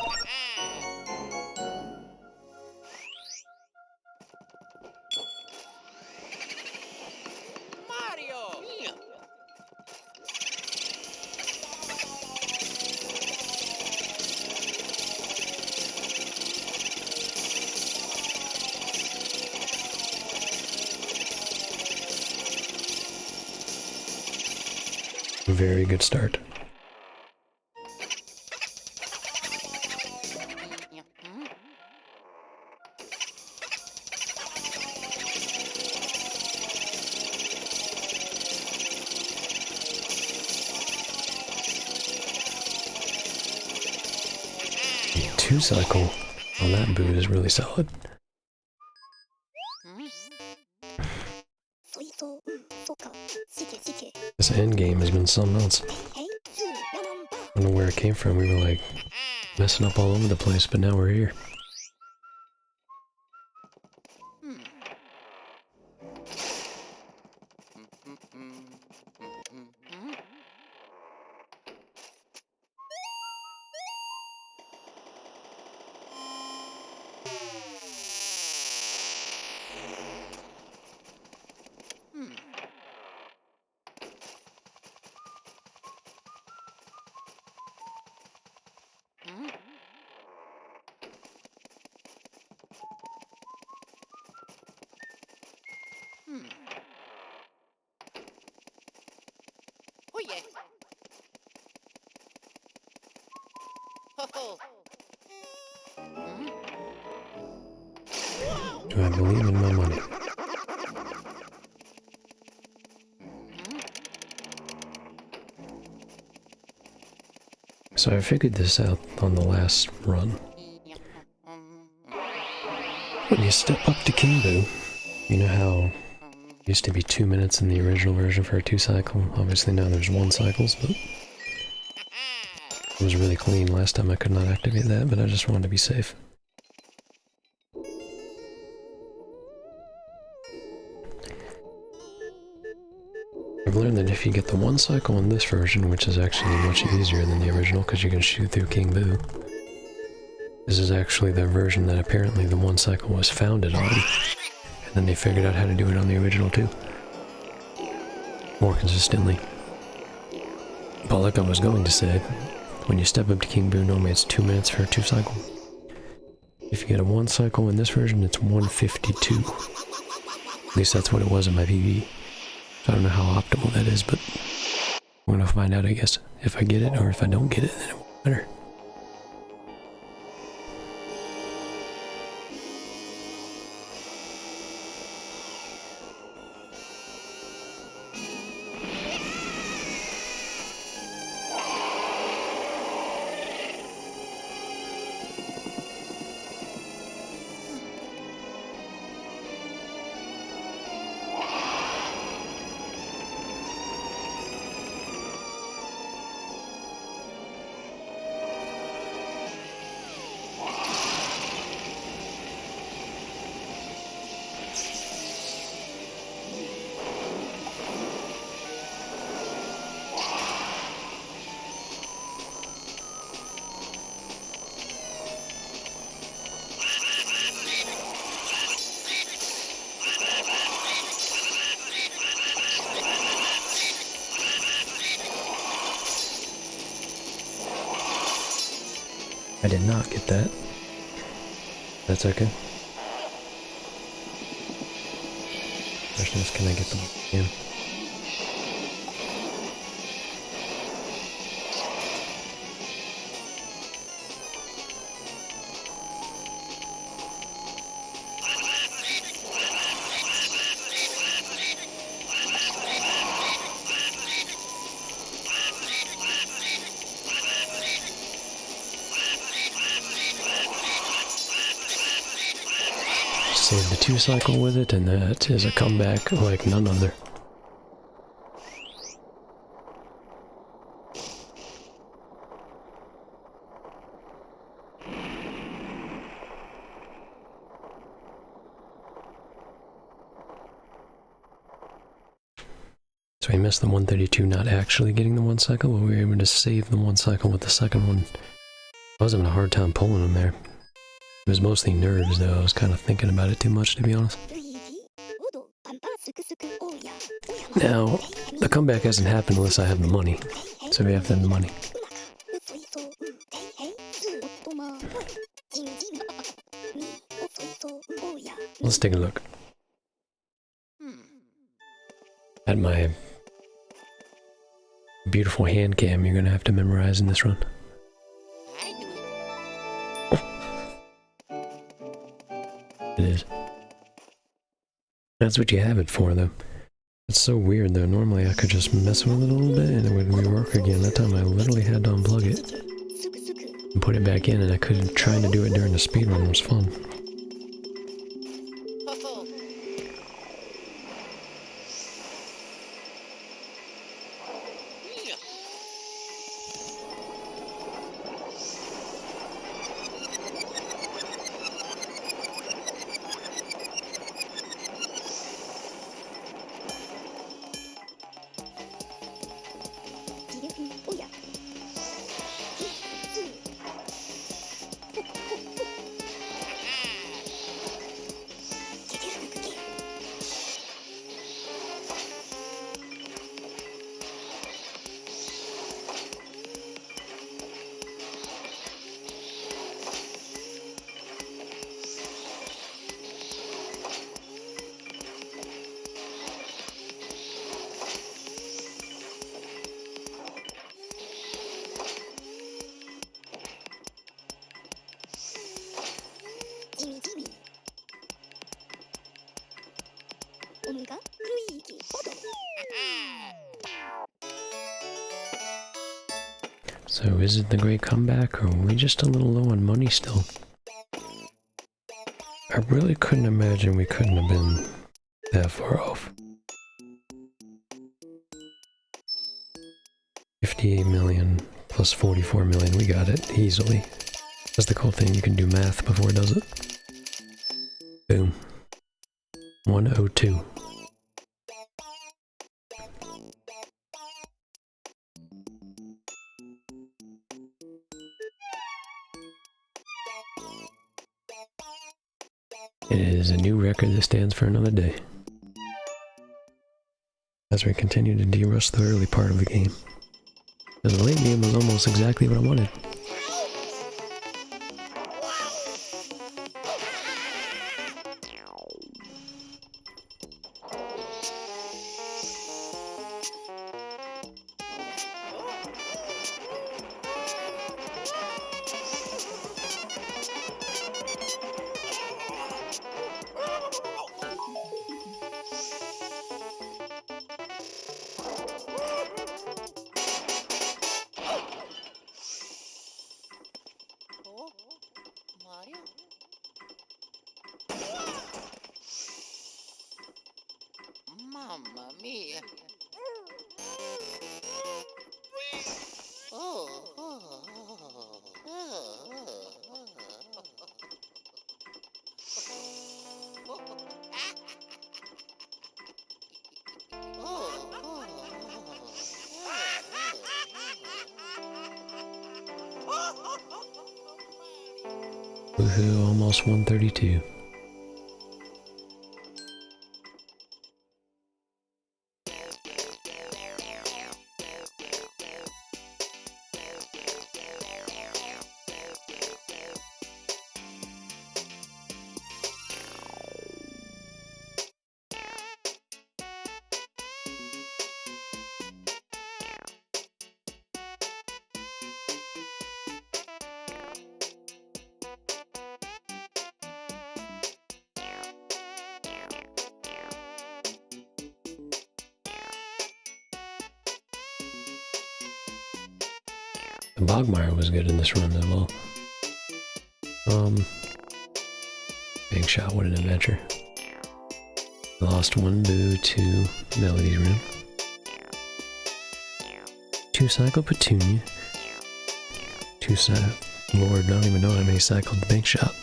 Very good start. A 2 cycle on that boot is really solid. This end game has been something else. I don't know where it came from. We were like messing up all over the place, but now we're here. Do I believe in my money? So I figured this out on the last run. When you step up to King Boo, you know how it used to be 2 minutes in the original version for a 2 cycle? Obviously now there's 1 cycles, but it was really clean. Last time I could not activate that, but I just wanted to be safe. I've learned that if you get the one cycle in this version, which is actually much easier than the original because you can shoot through King Boo, this is actually the version that apparently the one cycle was founded on. And then they figured out how to do it on the original too. More consistently. But like I was going to say, when you step up to King Boo, normally it's 2 minutes for a 2 cycle. If you get a 1 cycle in this version, it's 1:52. At least that's what it was in my PB. So I don't know how optimal that is, but we're gonna find out, I guess. If I get it, or if I don't get it, then it won't matter. I did not get that. That's okay. Question is, can I get them again? Save the 2 cycle with it, and that is a comeback like none other. So we missed the 132 not actually getting the 1 cycle, but we were able to save the 1 cycle with the second one. I was having a hard time pulling them there. It was mostly nerves, though. I was kind of thinking about it too much, to be honest. Now, the comeback hasn't happened unless I have the money. So we have to have the money. Let's take a look at my beautiful hand cam you're gonna have to memorize in this run. It is. That's what you have it for, though. It's so weird, though. Normally I could just mess with it a little bit and it would rework again. That time I literally had to unplug it and put it back in, and I could trying to do it during the speedrun was fun. So is it the great comeback, or are we just a little low on money still? I really couldn't imagine we couldn't have been that far off. 58 million plus 44 million, we got it easily. That's the cool thing, you can do math before it does it. Boom. 102. It is a new record that stands for another day. As we continue to de-rush the early part of the game. The late game was almost exactly what I wanted. Mamma mia. Oh, oh, Woohoo, almost 132. The Bogmire was good in this run as well. Big shot, what an adventure. Lost one boo to Melody's room. 2 cycle Petunia. 2 cycle. Lord, I don't even know how many cycled the Big Shot.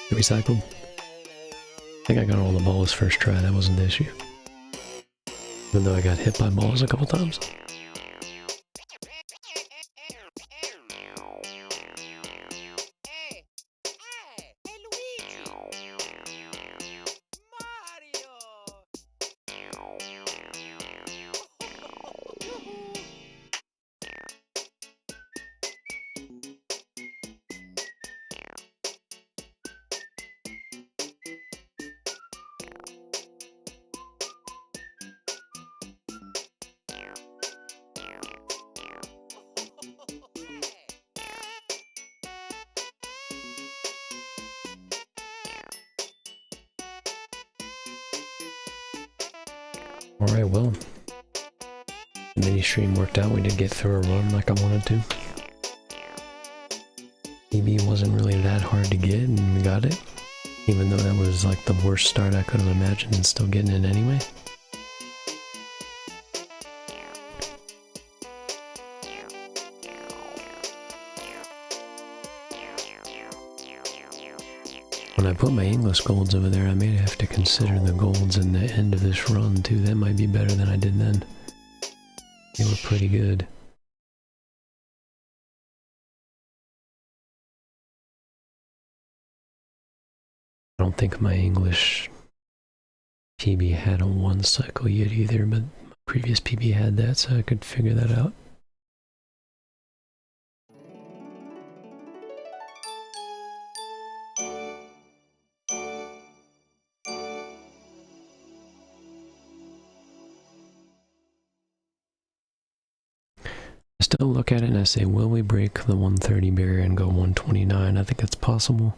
3 cycled. I think I got all the balls first try, that wasn't the issue. Even though I got hit by balls a couple times. Hey, Luigi. Mario. Alright, well. The mini stream worked out, we did get through a run like I wanted to. PB wasn't really that hard to get and we got it. Even though that was like the worst start I could have imagined and still getting it anyway. When I put my English golds over there, I may have to consider the golds in the end of this run too. That might be better than I did then. They were pretty good. I don't think my English PB had a 1 cycle yet either, but my previous PB had that, so I could figure that out. I still look at it and I say, will we break the 130 barrier and go 129? I think it's possible.